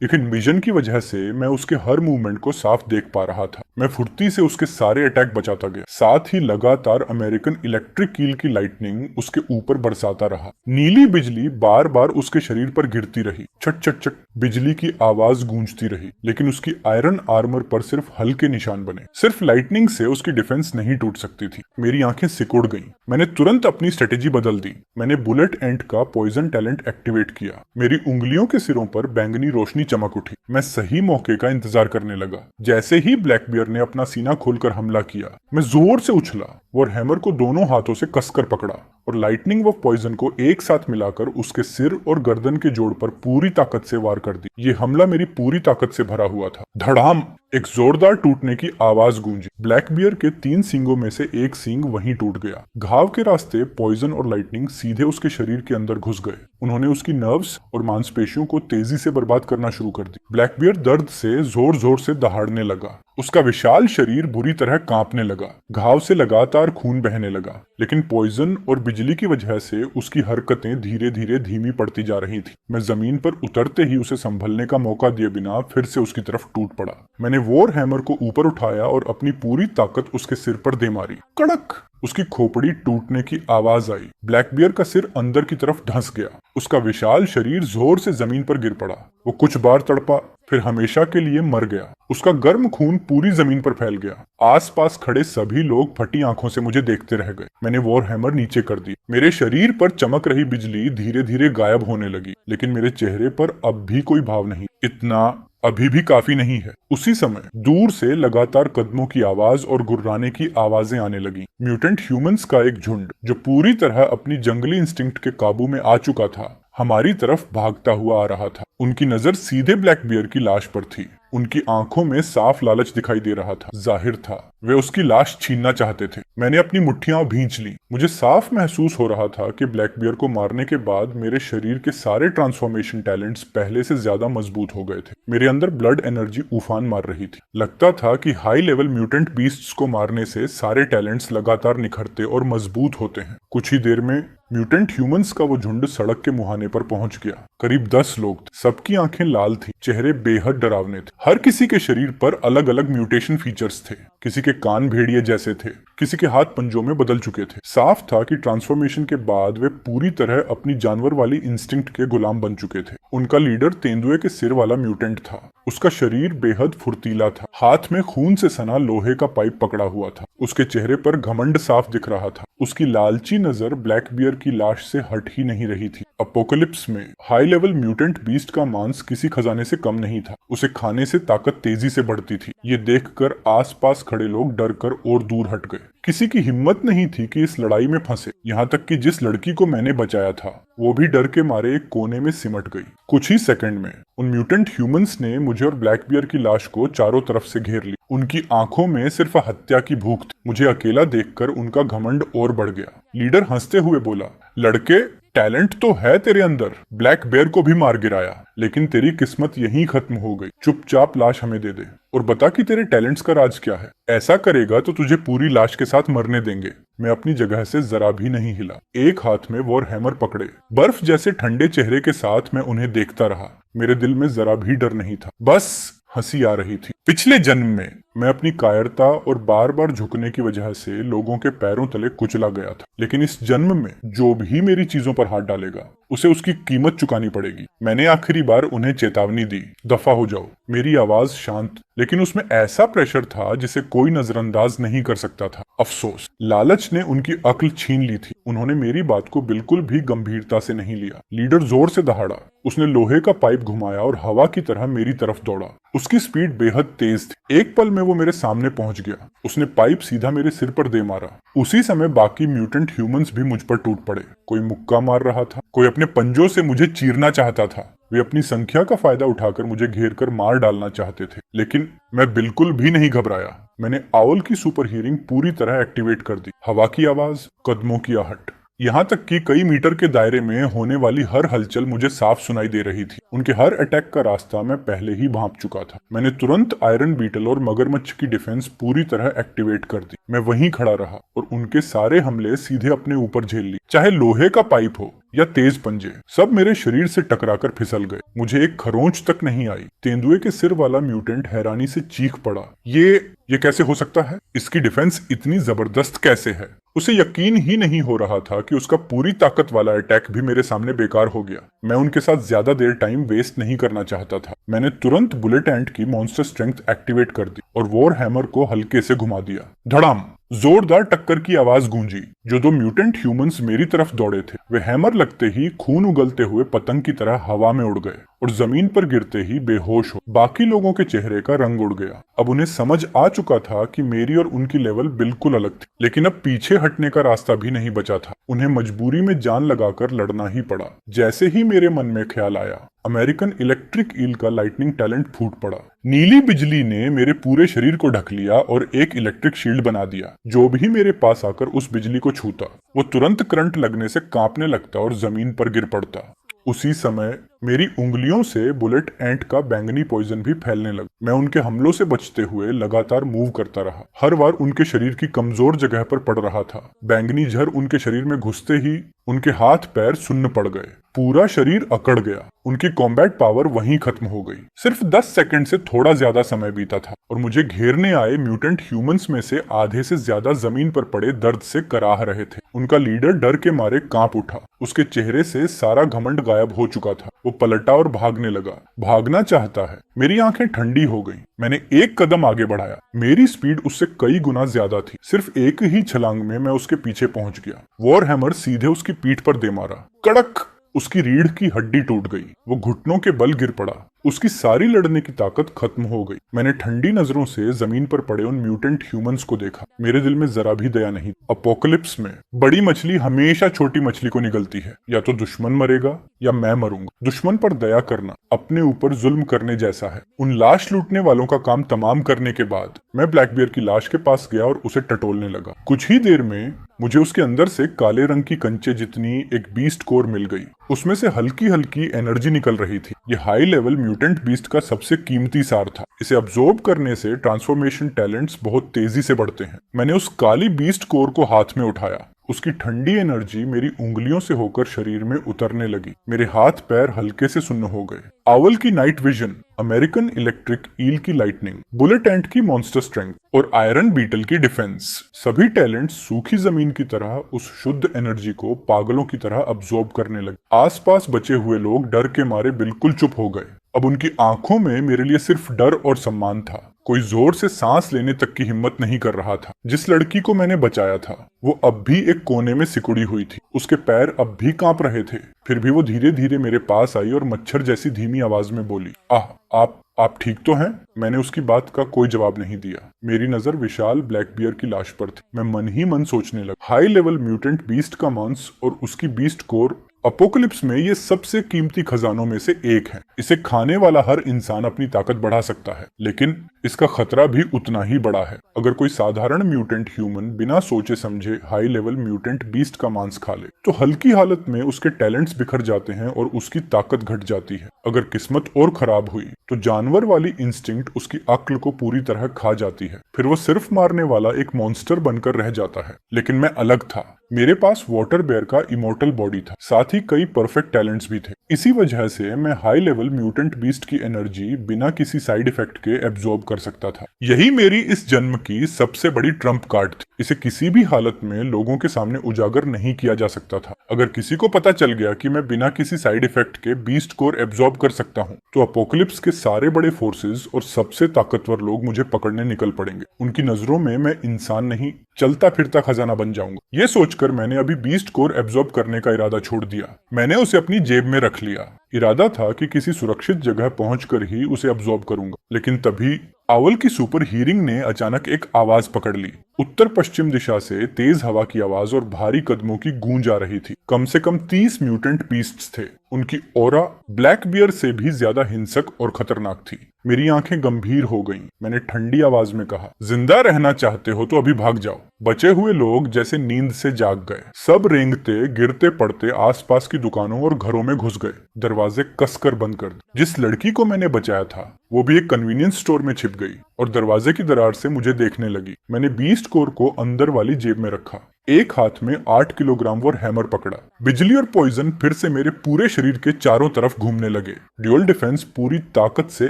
लेकिन विजन की वजह से मैं उसके हर मूवमेंट को साफ देख पा रहा था। मैं फुर्ती से उसके सारे अटैक बचाता गया। साथ ही लगातार अमेरिकन इलेक्ट्रिक कील की लाइटनिंग उसके ऊपर बरसाता रहा। नीली बिजली बार बार उसके शरीर पर गिरती रही। छट छट छट बिजली की आवाज गूंजती रही। लेकिन उसकी आयरन आर्मर पर सिर्फ हल्के निशान बने। सिर्फ लाइटनिंग से उसकी डिफेंस नहीं टूट सकती थी। मेरी आंखें सिकुड़ गईं। मैंने तुरंत अपनी स्ट्रेटेजी बदल दी। मैंने बुलेट एंट का पॉइजन टैलेंट एक्टिवेट किया। मेरी उंगलियों के सिरों पर बैंगनी रोशनी चमक उठी। मैं सही मौके का इंतजार करने लगा। जैसे ही ब्लैक बियर ने अपना सीना खोलकर हमला किया, मैं जोर से उछला और हैमर को दोनों हाथों से कसकर पकड़ा और लाइटनिंग व पॉइजन को एक साथ मिलाकर उसके सिर और गर्दन के जोड़ पर पूरी ताकत से वार कर दी। ये हमला मेरी पूरी ताकत से भरा हुआ था। धड़ाम! एक जोरदार टूटने की आवाज गूंजी। ब्लैक बियर के 3 सींगों में से एक सींग वहीं टूट गया। घाव के रास्ते पॉइजन और लाइटनिंग सीधे उसके शरीर के अंदर घुस गए। उन्होंने उसकी नर्व्स और मांसपेशियों को तेजी से बर्बाद करना शुरू कर दी। ब्लैक बियर दर्द से जोर जोर से दहाड़ने लगा। उसका विशाल शरीर बुरी तरह कांपने लगा। घाव से लगातार खून बहने लगा। लेकिन पॉइजन और बिजली की वजह से उसकी हरकतें धीरे धीरे धीमी पड़ती जा रही थी। मैं जमीन पर उतरते ही उसे संभलने का मौका दिए बिना फिर से उसकी तरफ टूट पड़ा। मैंने वॉर हैमर को ऊपर उठाया और अपनी पूरी ताकत उसके सिर पर दे मारी। कड़क! उसकी खोपड़ी टूटने की आवाज आई। ब्लैक बियर का सिर अंदर की तरफ धंस गया। उसका विशाल शरीर जोर से जमीन पर गिर पड़ा। वो कुछ बार तड़पा, फिर हमेशा के लिए मर गया। उसका गर्म खून पूरी जमीन पर फैल गया। आसपास खड़े सभी लोग फटी आंखों से मुझे देखते रह गए। मैंने वॉर हैमर नीचे कर दी। मेरे शरीर पर चमक रही बिजली धीरे धीरे गायब होने लगी। लेकिन मेरे चेहरे पर अब भी कोई भाव नहीं। इतना अभी भी काफी नहीं है। उसी समय दूर से लगातार कदमों की आवाज और गुर्राने की आवाजें आने लगी। म्यूटेंट ह्यूमंस का एक झुंड जो पूरी तरह अपनी जंगली इंस्टिंक्ट के काबू में आ चुका था, हमारी तरफ भागता हुआ आ रहा था। उनकी नजर सीधे ब्लैक बियर की लाश पर थी। उनकी आंखों में साफ लालच दिखाई दे रहा था। जाहिर था वे उसकी लाश छीनना चाहते थे। मैंने अपनी मुट्ठियां भींच ली। मुझे साफ महसूस हो रहा था कि ब्लैकबियर को मारने के बाद मेरे शरीर के सारे ट्रांसफॉर्मेशन टैलेंट्स पहले से ज्यादा मजबूत हो गए थे। मेरे अंदर ब्लड एनर्जी उफान मार रही थी। लगता था कि हाई लेवल म्यूटेंट बीस्ट्स को मारने से सारे टैलेंट्स लगातार निखरते और मजबूत होते हैं। कुछ ही देर में म्यूटेंट ह्यूमंस का वो झुंड सड़क के मुहाने पर पहुंच गया। करीब 10 लोग थे। सबकी आंखें लाल थी, चेहरे बेहद डरावने थे। हर किसी के शरीर पर अलग अलग म्यूटेशन फीचर्स थे। किसी के कान भेड़िए जैसे थे, किसी के हाथ पंजों में बदल चुके थे। साफ था कि ट्रांसफॉर्मेशन के बाद वे पूरी तरह अपनी जानवर वाली इंस्टिंक्ट के गुलाम बन चुके थे। उनका लीडर तेंदुए के सिर वाला म्यूटेंट था। उसका शरीर बेहद फुर्तीला था। हाथ में खून से सना लोहे का पाइप पकड़ा हुआ था। उसके चेहरे पर घमंड साफ दिख रहा था। उसकी लालची नजर ब्लैकबियर की लाश से हट ही नहीं रही थी। अपोकलिप्स में हाई लेवल म्यूटेंट बीस्ट का मांस किसी खजाने से कम नहीं था। उसे खाने से ताकत तेजी से बढ़ती थी। ये देखकर आसपास खड़े लोग डरकर और दूर हट गए। किसी की हिम्मत नहीं थी कि इस लड़ाई में फंसे। यहाँ तक कि जिस लड़की को मैंने बचाया था वो भी डर के मारे एक कोने में सिमट गई। कुछ ही सेकंड में उन म्यूटेंट ह्यूमंस ने मुझे और ब्लैकबियर की लाश को चारों तरफ से घेर लिया। उनकी आंखों में सिर्फ हत्या की भूख थी। मुझे अकेला देखकर उनका घमंड और बढ़ गया। लीडर हंसते हुए बोला, लड़के, टैलेंट तो है तेरे अंदर। ब्लैक बेयर को भी मार गिराया, लेकिन तेरी किस्मत यहीं खत्म हो गई। चुपचाप लाश हमें दे दे और बता कि तेरे टैलेंट्स का राज क्या है। ऐसा करेगा तो तुझे पूरी लाश के साथ मरने देंगे। मैं अपनी जगह से जरा भी नहीं हिला। एक हाथ में वॉर हैमर पकड़े बर्फ जैसे ठंडे चेहरे के साथ मैं उन्हें देखता रहा। मेरे दिल में जरा भी डर नहीं था, बस हंसी आ रही थी। पिछले जन्म में मैं अपनी कायरता और बार बार झुकने की वजह से लोगों के पैरों तले कुचला गया था, लेकिन इस जन्म में जो भी मेरी चीजों पर हाथ डालेगा उसे उसकी कीमत चुकानी पड़ेगी। मैंने आखिरी बार उन्हें चेतावनी दी, दफा हो जाओ। मेरी आवाज शांत, लेकिन उसमें ऐसा प्रेशर था जिसे कोई नजरअंदाज नहीं कर सकता था। अफसोस, लालच ने उनकी अक्ल छीन ली थी। उन्होंने मेरी बात को बिल्कुल भी गंभीरता से नहीं लिया। लीडर जोर से दहाड़ा। उसने लोहे का पाइप घुमाया और हवा की तरह मेरी तरफ दौड़ा। उसकी स्पीड बेहद तेज थी। एक पल में वो मेरे सामने पहुंच गया। उसने पाइप सीधा मेरे सिर पर दे मारा। उसी समय बाकी म्यूटेंट ह्यूमंस भी मुझ पर टूट पड़े। कोई मुक्का मार रहा था, कोई अपने पंजों से मुझे चीरना चाहता था। वे अपनी संख्या का फायदा उठाकर मुझे घेर कर मार डालना चाहते थे, लेकिन मैं बिल्कुल भी नहीं घबराया। मैंने आउल की सुपर हियरिंग पूरी तरह एक्टिवेट कर दी। हवा की आवाज, कदमों की आहट, यहाँ तक कि कई मीटर के दायरे में होने वाली हर हलचल मुझे साफ सुनाई दे रही थी। उनके हर अटैक का रास्ता मैं पहले ही भांप चुका था। मैंने तुरंत आयरन बीटल और मगरमच्छ की डिफेंस पूरी तरह एक्टिवेट कर दी। मैं वहीं खड़ा रहा और उनके सारे हमले सीधे अपने ऊपर झेल लिए। चाहे लोहे का पाइप हो या तेज पंजे, सब मेरे शरीर से टकराकर फिसल गए। मुझे एक खरोंच तक नहीं आई। तेंदुए के सिर वाला म्यूटेंट हैरानी से चीख पड़ा, ये कैसे हो सकता है? इसकी डिफेंस इतनी जबरदस्त कैसे है? उसे यकीन ही नहीं हो रहा था कि उसका पूरी ताकत वाला अटैक भी मेरे सामने बेकार हो गया। मैं उनके साथ ज्यादा देर टाइम वेस्ट नहीं करना चाहता था। मैंने तुरंत बुलेट एंट की मॉन्स्टर स्ट्रेंथ एक्टिवेट कर दी और वॉर हैमर को हल्के से घुमा दिया। धड़ाम! जोरदार टक्कर की आवाज गूंजी। जो दो म्यूटेंट ह्यूमंस मेरी तरफ दौड़े थे, वे हैमर लगते ही खून उगलते हुए पतंग की तरह हवा में उड़ गए और जमीन पर गिरते ही बेहोश हो। बाकी लोगों के चेहरे का रंग उड़ गया। अब उन्हें समझ आ चुका था कि मेरी और उनकी लेवल बिल्कुल अलग थी, लेकिन अब पीछे हटने का रास्ता भी नहीं बचा था। उन्हें मजबूरी में जान लगाकर लड़ना ही पड़ा। जैसे ही मेरे मन में ख्याल आया, अमेरिकन इलेक्ट्रिक ईल का लाइटनिंग टैलेंट फूट पड़ा। नीली बिजली ने मेरे पूरे शरीर को ढक लिया और एक इलेक्ट्रिक शील्ड बना दिया। जो भी मेरे पास आकर उस बिजली को छूता, वो तुरंत करंट लगने से कांपने लगता और जमीन पर गिर पड़ता। उसी समय मेरी उंगलियों से बुलेट एंट का बैंगनी पॉइजन भी फैलने लगा। मैं उनके हमलों से बचते हुए लगातार मूव करता रहा। हर बार उनके शरीर की कमजोर जगह पर पड़ रहा था। बैंगनी जहर उनके शरीर में घुसते ही उनके हाथ पैर सुन्न पड़ गए। पूरा शरीर अकड़ गया। उनकी कॉम्बैट पावर वहीं खत्म हो गई। सिर्फ 10 सेकंड से थोड़ा ज्यादा समय बीता था और मुझे घेरने आए म्यूटेंट ह्यूमंस में से आधे से ज्यादा जमीन पर पड़े दर्द से कराह रहे थे। उनका लीडर डर के मारे कांप उठा। उसके चेहरे से सारा घमंड गायब हो चुका था। वो पलटा और भागने लगा। भागना चाहता है। मेरी आंखें ठंडी हो गईं। मैंने एक कदम आगे बढ़ाया। मेरी स्पीड उससे कई गुना ज्यादा थी। सिर्फ एक ही छलांग में मैं उसके पीछे पहुंच गया। वॉर हैमर सीधे उसकी पीठ पर दे मारा। कड़क! उसकी रीढ़ की हड्डी टूट गई। वो घुटनों के बल गिर पड़ा। उसकी सारी लड़ने की ताकत खत्म हो गई। मैंने ठंडी नजरों से जमीन पर पड़े उन म्यूटेंट ह्यूमंस को देखा। मेरे दिल में जरा भी दया नहीं। अपोकलिप्स में बड़ी मछली हमेशा छोटी मछली को निगलती है। या तो दुश्मन मरेगा या मैं मरूंगा। दुश्मन पर दया करना अपने ऊपर जुल्म करने जैसा है। उन लाश लूटने वालों का काम तमाम करने के बाद मैं ब्लैक बियर की लाश के पास गया और उसे टटोलने लगा। कुछ ही देर में मुझे उसके अंदर से काले रंग की कंचे जितनी एक बीस्ट कोर मिल गई। उसमें से हल्की हल्की एनर्जी निकल रही थी। ये हाई लेवल म्यूटेंट बीस्ट का सबसे कीमती सार था। इसे अब्सॉर्ब करने से ट्रांसफॉर्मेशन टैलेंट्स बहुत तेजी से बढ़ते हैं। मैंने उस काली बीस्ट कोर को हाथ में उठाया। उसकी ठंडी एनर्जी मेरी उंगलियों से होकर शरीर में उतरने लगी। मेरे हाथ पैर हल्के से सुन्न हो गए। आउल की night vision, American electric eel की लाइटनिंग, बुलेट एंट की मॉन्स्टर स्ट्रेंथ और आयरन बीटल की डिफेंस, सभी टैलेंट सूखी जमीन की तरह उस शुद्ध एनर्जी को पागलों की तरह अब्सॉर्ब करने लगे। आसपास बचे हुए लोग डर के मारे बिल्कुल चुप हो गए। अब उनकी आंखों में मेरे लिए सिर्फ डर और सम्मान था। कोई जोर से सांस लेने तक की हिम्मत नहीं कर रहा था। जिस लड़की को मैंने बचाया था वो अब भी एक कोने में सिकुड़ी हुई थी। उसके पैर अब भी कांप रहे थे। फिर भी वो धीरे धीरे मेरे पास आई और मच्छर जैसी धीमी आवाज में बोली, आप ठीक तो हैं? मैंने उसकी बात का कोई जवाब नहीं दिया। मेरी नजर विशाल ब्लैक बियर की लाश पर थी। मैं मन ही मन सोचने लगा, हाई लेवल म्यूटेंट बीस्ट का मांस और उसकी बीस्ट कोर अपोकलिप्स में ये सबसे कीमती खजानों में से एक है। इसे खाने वाला हर इंसान अपनी ताकत बढ़ा सकता है, लेकिन इसका खतरा भी उतना ही बड़ा है। अगर कोई साधारण म्यूटेंट ह्यूमन बिना सोचे समझे हाई लेवल म्यूटेंट बीस्ट का मांस खा ले तो हल्की हालत में उसके टैलेंट्स बिखर जाते हैं और उसकी ताकत घट जाती है। अगर किस्मत और खराब हुई तो जानवर वाली इंस्टिंक्ट उसकी अक्ल को पूरी तरह खा जाती है। फिर वो सिर्फ मारने वाला एक मॉन्स्टर बनकर रह जाता है। लेकिन मैं अलग था। मेरे पास वाटर बेयर का इमोर्टल बॉडी था, साथ ही कई परफेक्ट टैलेंट्स भी थे। इसी वजह से मैं हाई लेवल म्यूटेंट बीस्ट की एनर्जी बिना किसी साइड इफेक्ट के एब्जॉर्ब कर सकता था। यही मेरी इस जन्म की सबसे बड़ी ट्रम्प कार्ड थी। इसे किसी भी हालत में लोगों के सामने उजागर नहीं किया जा सकता था। अगर किसी को पता चल गया कि मैं बिना किसी साइड इफेक्ट के बीस्ट कोर एब्जॉर्ब कर सकता हूँ तो अपोकलिप्स के सारे बड़े फोर्सेस और सबसे ताकतवर लोग मुझे पकड़ने निकल पड़ेंगे। उनकी नजरों में मैं इंसान नहीं, चलता फिरता खजाना बन जाऊंगा। ये सोचकर मैंने अभी बीस्ट कोर एब्जॉर्ब करने का इरादा छोड़ दिया। मैंने उसे अपनी जेब में रख लिया। इरादा था कि किसी सुरक्षित जगह पहुंचकर ही उसे अब्सॉर्ब करूंगा। लेकिन तभी आउल की सुपर हीरिंग ने अचानक एक आवाज पकड़ ली। उत्तर पश्चिम दिशा से तेज हवा की आवाज और भारी कदमों की गूंज आ रही थी। कम से कम 30 म्यूटेंट बीस्ट्स थे। उनकी ऑरा ब्लैक बियर से भी ज्यादा हिंसक और खतरनाक थी। मेरी आंखें गंभीर हो गईं। मैंने ठंडी आवाज में कहा, जिंदा रहना चाहते हो तो अभी भाग जाओ। बचे हुए लोग जैसे नींद से जाग गए। सब रेंगते गिरते पड़ते आसपास की दुकानों और घरों में घुस गए। दरवाजे कसकर बंद कर दिए। जिस लड़की को मैंने बचाया था वो भी एक कन्वीनियंस स्टोर में छिप गई और दरवाजे की दरार से मुझे देखने लगी। मैंने बीस्ट कोर को अंदर वाली जेब में रखा। एक हाथ में 8 किलोग्राम वो हैमर पकड़ा। बिजली और पॉइजन फिर से मेरे पूरे शरीर के चारों तरफ घूमने लगे। ड्यूअल डिफेंस पूरी ताकत से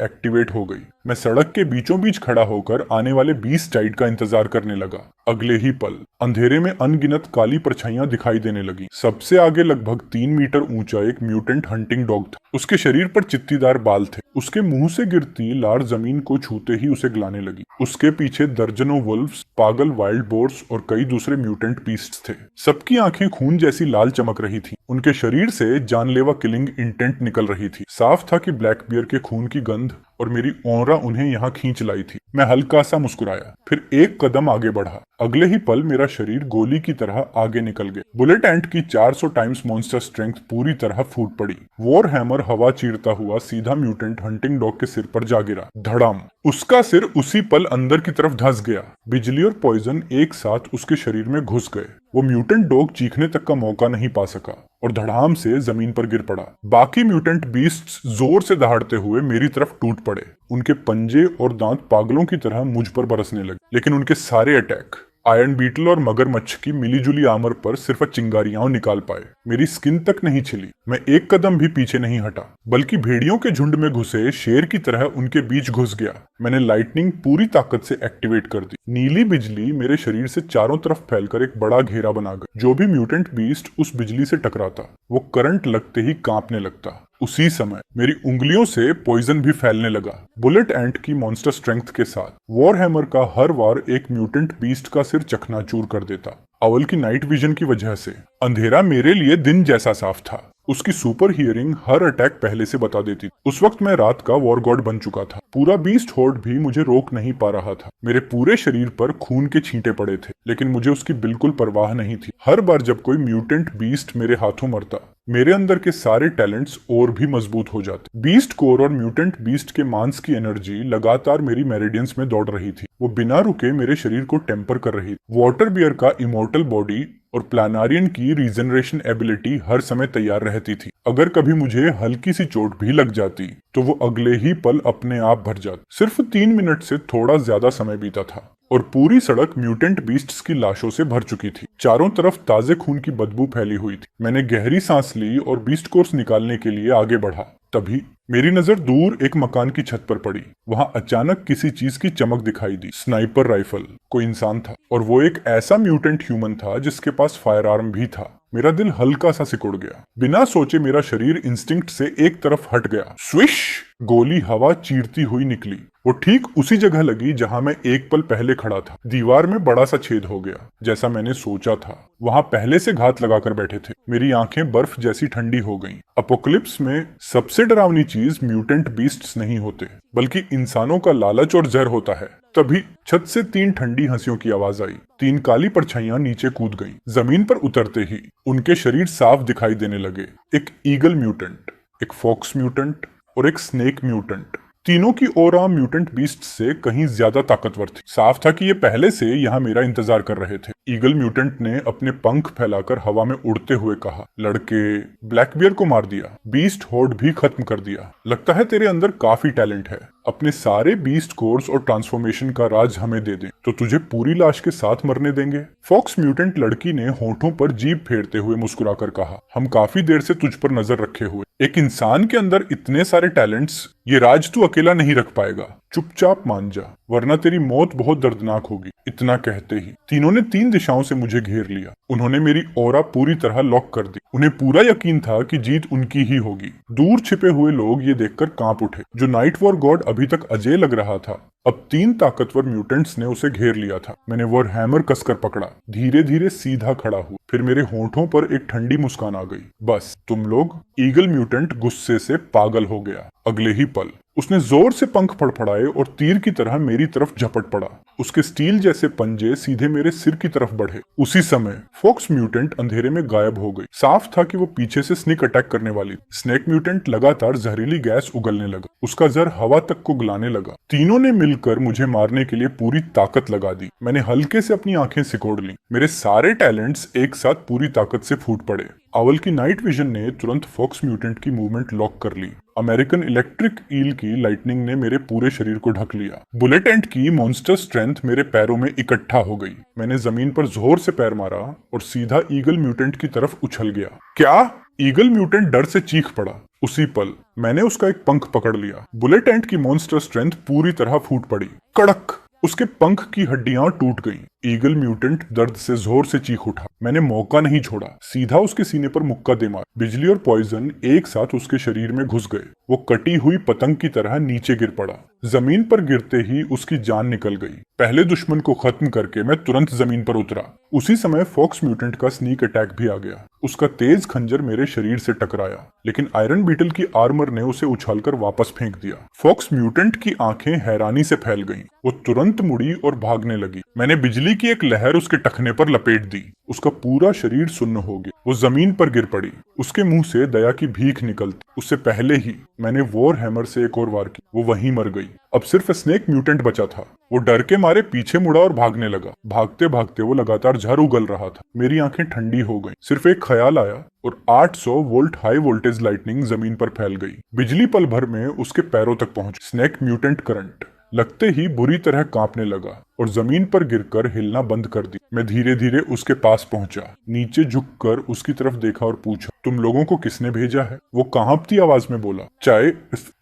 एक्टिवेट हो गई। मैं सड़क के बीचों बीच खड़ा होकर आने वाले 20 टाइड का इंतजार करने लगा। अगले ही पल अंधेरे में अनगिनत काली परछाइयां दिखाई देने लगी। सबसे आगे लगभग 3 मीटर ऊंचा एक म्यूटेंट हंटिंग डॉग था। उसके शरीर पर चित्तीदार बाल थे। उसके मुंह से गिरती लार जमीन को छूते ही उसे गलाने लगी। उसके पीछे दर्जनों वुल्व्स, पागल वाइल्ड बोर्स और कई दूसरे म्यूटेंट बीस्ट्स थे। सबकी आंखें खून जैसी लाल चमक रही थी। उनके शरीर से जानलेवा किलिंग इंटेंट निकल रही थी। साफ था कि ब्लैक बियर के खून की गंध और मेरी ऑरा उन्हें यहाँ खींच लाई थी। मैं हल्का सा मुस्कुराया, फिर एक कदम आगे बढ़ा। अगले ही पल मेरा शरीर गोली की तरह आगे निकल गया। बुलेट एंट की 400 टाइम्स मॉन्स्टर स्ट्रेंथ पूरी तरह फूट पड़ी। वॉर हैमर हवा चीरता हुआ सीधा म्यूटेंट हंटिंग डॉग के सिर पर जा गिरा। धड़ाम! उसका सिर उसी पल अंदर की तरफ धंस गया। बिजली और पॉइजन एक साथ उसके शरीर में घुस गए। वो म्यूटेंट डॉग चीखने तक का मौका नहीं पा सका और धड़ाम से जमीन पर गिर पड़ा। बाकी म्यूटेंट बीस्ट्स जोर से दहाड़ते हुए मेरी तरफ टूट पड़े। उनके पंजे और दांत पागलों की तरह मुझ पर बरसने लगे। लेकिन उनके सारे अटैक आयरन बीटल और मगरमच्छ की मिलीजुली आर्मर पर सिर्फ चिंगारियां निकाल पाए। मेरी स्किन तक नहीं छिली। मैं एक कदम भी पीछे नहीं हटा, बल्कि भेड़ियों के झुंड में घुसे शेर की तरह उनके बीच घुस गया। मैंने लाइटनिंग पूरी ताकत से एक्टिवेट कर दी। नीली बिजली मेरे शरीर से चारों तरफ फैलकर एक बड़ा घेरा बना गई। जो भी म्यूटेंट बीस्ट उस बिजली से टकराता वो करंट लगते ही कांपने लगता। उसी समय मेरी उंगलियों से पॉइजन भी फैलने लगा। बुलेट एंट की मॉन्स्टर स्ट्रेंथ के साथ वॉर हैमर का हर वार एक म्यूटेंट बीस्ट का सिर चकनाचूर कर देता। आउल की नाइट विजन की वजह से अंधेरा मेरे लिए दिन जैसा साफ था। उसकी सुपर हियरिंग हर अटैक पहले से बता देती। उस वक्त मैं रात का वॉर गॉड बन चुका था। पूरा बीस्ट होर्ड भी मुझे रोक नहीं पा रहा था। मेरे पूरे शरीर पर खून के छींटे पड़े थे, लेकिन मुझे उसकी बिल्कुल परवाह नहीं थी। हर बार जब कोई म्यूटेंट बीस्ट मेरे हाथों मरता, मेरे अंदर के सारे टैलेंट्स और भी मजबूत हो जाते। बीस्ट कोर और म्यूटेंट बीस्ट के मांस की एनर्जी लगातार मेरी मेरिडियंस में दौड़ रही थी। वो बिना रुके मेरे शरीर को टेम्पर कर रही थी। वाटर बियर का इमोर्टल बॉडी और प्लानारियन की रीजनरेशन एबिलिटी हर समय तैयार रहती थी। अगर कभी मुझे हल्की सी चोट भी लग जाती तो वो अगले ही पल अपने आप भर जाती। सिर्फ 3 मिनट से थोड़ा ज्यादा समय बीता था और पूरी सड़क म्यूटेंट बीस्ट्स की लाशों से भर चुकी थी। चारों तरफ ताजे खून की बदबू फैली हुई थी। मैंने गहरी सांस ली और बीस्ट कोर्स निकालने के लिए आगे बढ़ा। तभी मेरी नजर दूर एक मकान की छत पर पड़ी। वहां अचानक किसी चीज की चमक दिखाई दी। Sniper rifle. कोई इंसान था और वो एक ऐसा म्यूटेंट ह्यूमन था जिसके पास फायर आर्म भी था। मेरा दिल हल्का सा सिकुड़ गया। बिना सोचे मेरा शरीर इंस्टिंक्ट से एक तरफ हट गया। स्विश! गोली हवा चीरती हुई निकली। वो ठीक उसी जगह लगी जहां मैं एक पल पहले खड़ा था। दीवार में बड़ा सा छेद हो गया, जैसा मैंने सोचा था। वहां पहले से घात लगाकर बैठे थे। मेरी आंखें बर्फ जैसी ठंडी हो गईं। अपोकलिप्स में सबसे डरावनी चीज म्यूटेंट बीस्ट्स नहीं होते, बल्कि इंसानों का लालच और जहर होता है। तभी छत से 3 ठंडी हंसियों की आवाज आई। 3 काली परछाइयां नीचे कूद गईं। जमीन पर उतरते ही उनके शरीर साफ दिखाई देने लगे। एक ईगल म्यूटेंट, एक फॉक्स म्यूटेंट और एक स्नेक म्यूटेंट। तीनों की ओरा म्यूटेंट बीस्ट से कहीं ज्यादा ताकतवर थी। साफ था कि ये पहले से यहाँ मेरा इंतजार कर रहे थे। ईगल म्यूटेंट ने अपने पंख फैलाकर हवा में उड़ते हुए कहा, लड़के, ब्लैकबियर को मार दिया, बीस्ट होर्ड भी खत्म कर दिया। लगता है तेरे अंदर काफी टैलेंट है। अपने सारे बीस्ट कोर्स और ट्रांसफॉर्मेशन का राज हमें दे दे तो तुझे पूरी लाश के साथ मरने देंगे। फॉक्स म्यूटेंट लड़की ने होठों पर जीभ फेरते हुए मुस्कुराकर कहा, हम काफी देर से तुझ पर नजर रखे हुए। एक इंसान के अंदर इतने सारे टैलेंट्स, ये राज तू अकेला नहीं रख पाएगा। चुपचाप मान जा, वरना तेरी मौत बहुत दर्दनाक होगी। इतना कहते ही तीनों ने 3 दिशाओं से मुझे घेर लिया। उन्होंने मेरी ऑरा पूरी तरह लॉक कर दी। उन्हें पूरा यकीन था कि जीत उनकी ही होगी। दूर छिपे हुए लोग ये देखकर कांप उठे। जो नाइट वॉर गॉड अभी तक अजय लग रहा था, अब 3 ताकतवर म्यूटेंट्स ने उसे घेर लिया था। मैंने वॉर हैमर कसकर पकड़ा, धीरे धीरे सीधा खड़ा हुआ। फिर मेरे होंठों पर एक ठंडी मुस्कान आ गई। बस तुम लोग। ईगल म्यूटेंट गुस्से से पागल हो गया। अगले ही पल उसने जोर से पंख फड़फड़ाए और तीर की तरह मेरी तरफ झपट पड़ा। उसके स्टील जैसे पंजे सीधे मेरे सिर की तरफ बढ़े। उसी समय फॉक्स म्यूटेंट अंधेरे में गायब हो गई। साफ था कि वो पीछे से स्नेक अटैक करने वाली। स्नेक म्यूटेंट लगातार जहरीली गैस उगलने लगा। उसका जहर हवा तक को गलाने लगा। तीनों ने मिलकर मुझे मारने के लिए पूरी ताकत लगा दी। मैंने हल्के से अपनी आंखें सिकोड़ ली। मेरे सारे टैलेंट्स एक साथ पूरी ताकत से फूट पड़े। अवल की नाइट विजन ने तुरंत फॉक्स म्यूटेंट की मूवमेंट लॉक कर ली। अमेरिकन इलेक्ट्रिक ईल की लाइटनिंग ने मेरे पूरे शरीर को ढक लिया। बुलेट एंट की मॉन्स्टर स्ट्रेंथ मेरे पैरों में इकट्ठा हो गई। मैंने जमीन पर जोर से पैर मारा और सीधा ईगल म्यूटेंट की तरफ उछल गया। क्या? ईगल म्यूटेंट डर से चीख पड़ा। उसी पल मैंने उसका एक पंख पकड़ लिया। बुलेट एंट की मॉन्स्टर स्ट्रेंथ पूरी तरह फूट पड़ी। कड़क! उसके पंख की हड्डियां टूट गईं। ईगल म्यूटेंट दर्द से जोर से चीख उठा। मैंने मौका नहीं छोड़ा, सीधा उसके सीने पर मुक्का दे मारा। बिजली और पॉइजन एक साथ उसके शरीर में घुस गए। वो कटी हुई पतंग की तरह नीचे गिर पड़ा। जमीन पर गिरते ही उसकी जान निकल गई। पहले दुश्मन को खत्म करके मैं तुरंत जमीन पर उतरा। उसी समय फॉक्स म्यूटेंट का स्नीक अटैक भी आ गया। उसका तेज खंजर मेरे शरीर से टकराया, लेकिन आयरन बीटल की आर्मर ने उसे उछालकर वापस फेंक दिया। फॉक्स म्यूटेंट की आंखें हैरानी से फैल गईं। वो तुरंत मुड़ी और भागने लगी। मैंने बिजली की एक लहर उसके टखने पर लपेट दी। उसका पूरा शरीर सुन्न हो गया। वो जमीन पर गिर पड़ी। उसके मुंह से दया की भीख निकलती। उससे पहले ही मैंने वॉर हैमर से एक और वार की। वो वहीं मर गई। अब सिर्फ स्नेक म्यूटेंट बचा था। वो डर के मारे पीछे मुड़ा और भागने लगा। भागते भागते वो लगातार जहर उगल रहा था। मेरी आंखें ठंडी हो गईं। सिर्फ एक ख्याल आया और 800 वोल्ट हाई वोल्टेज लाइटनिंग जमीन पर फैल गई। बिजली पल भर में उसके पैरों तक पहुंची। स्नेक म्यूटेंट करंट लगते ही बुरी तरह कांपने लगा और जमीन पर गिरकर हिलना बंद कर दी। मैं धीरे धीरे उसके पास पहुंचा। नीचे झुककर उसकी तरफ देखा और पूछा, तुम लोगों को किसने भेजा है? वो कांपती आवाज में बोला, चाय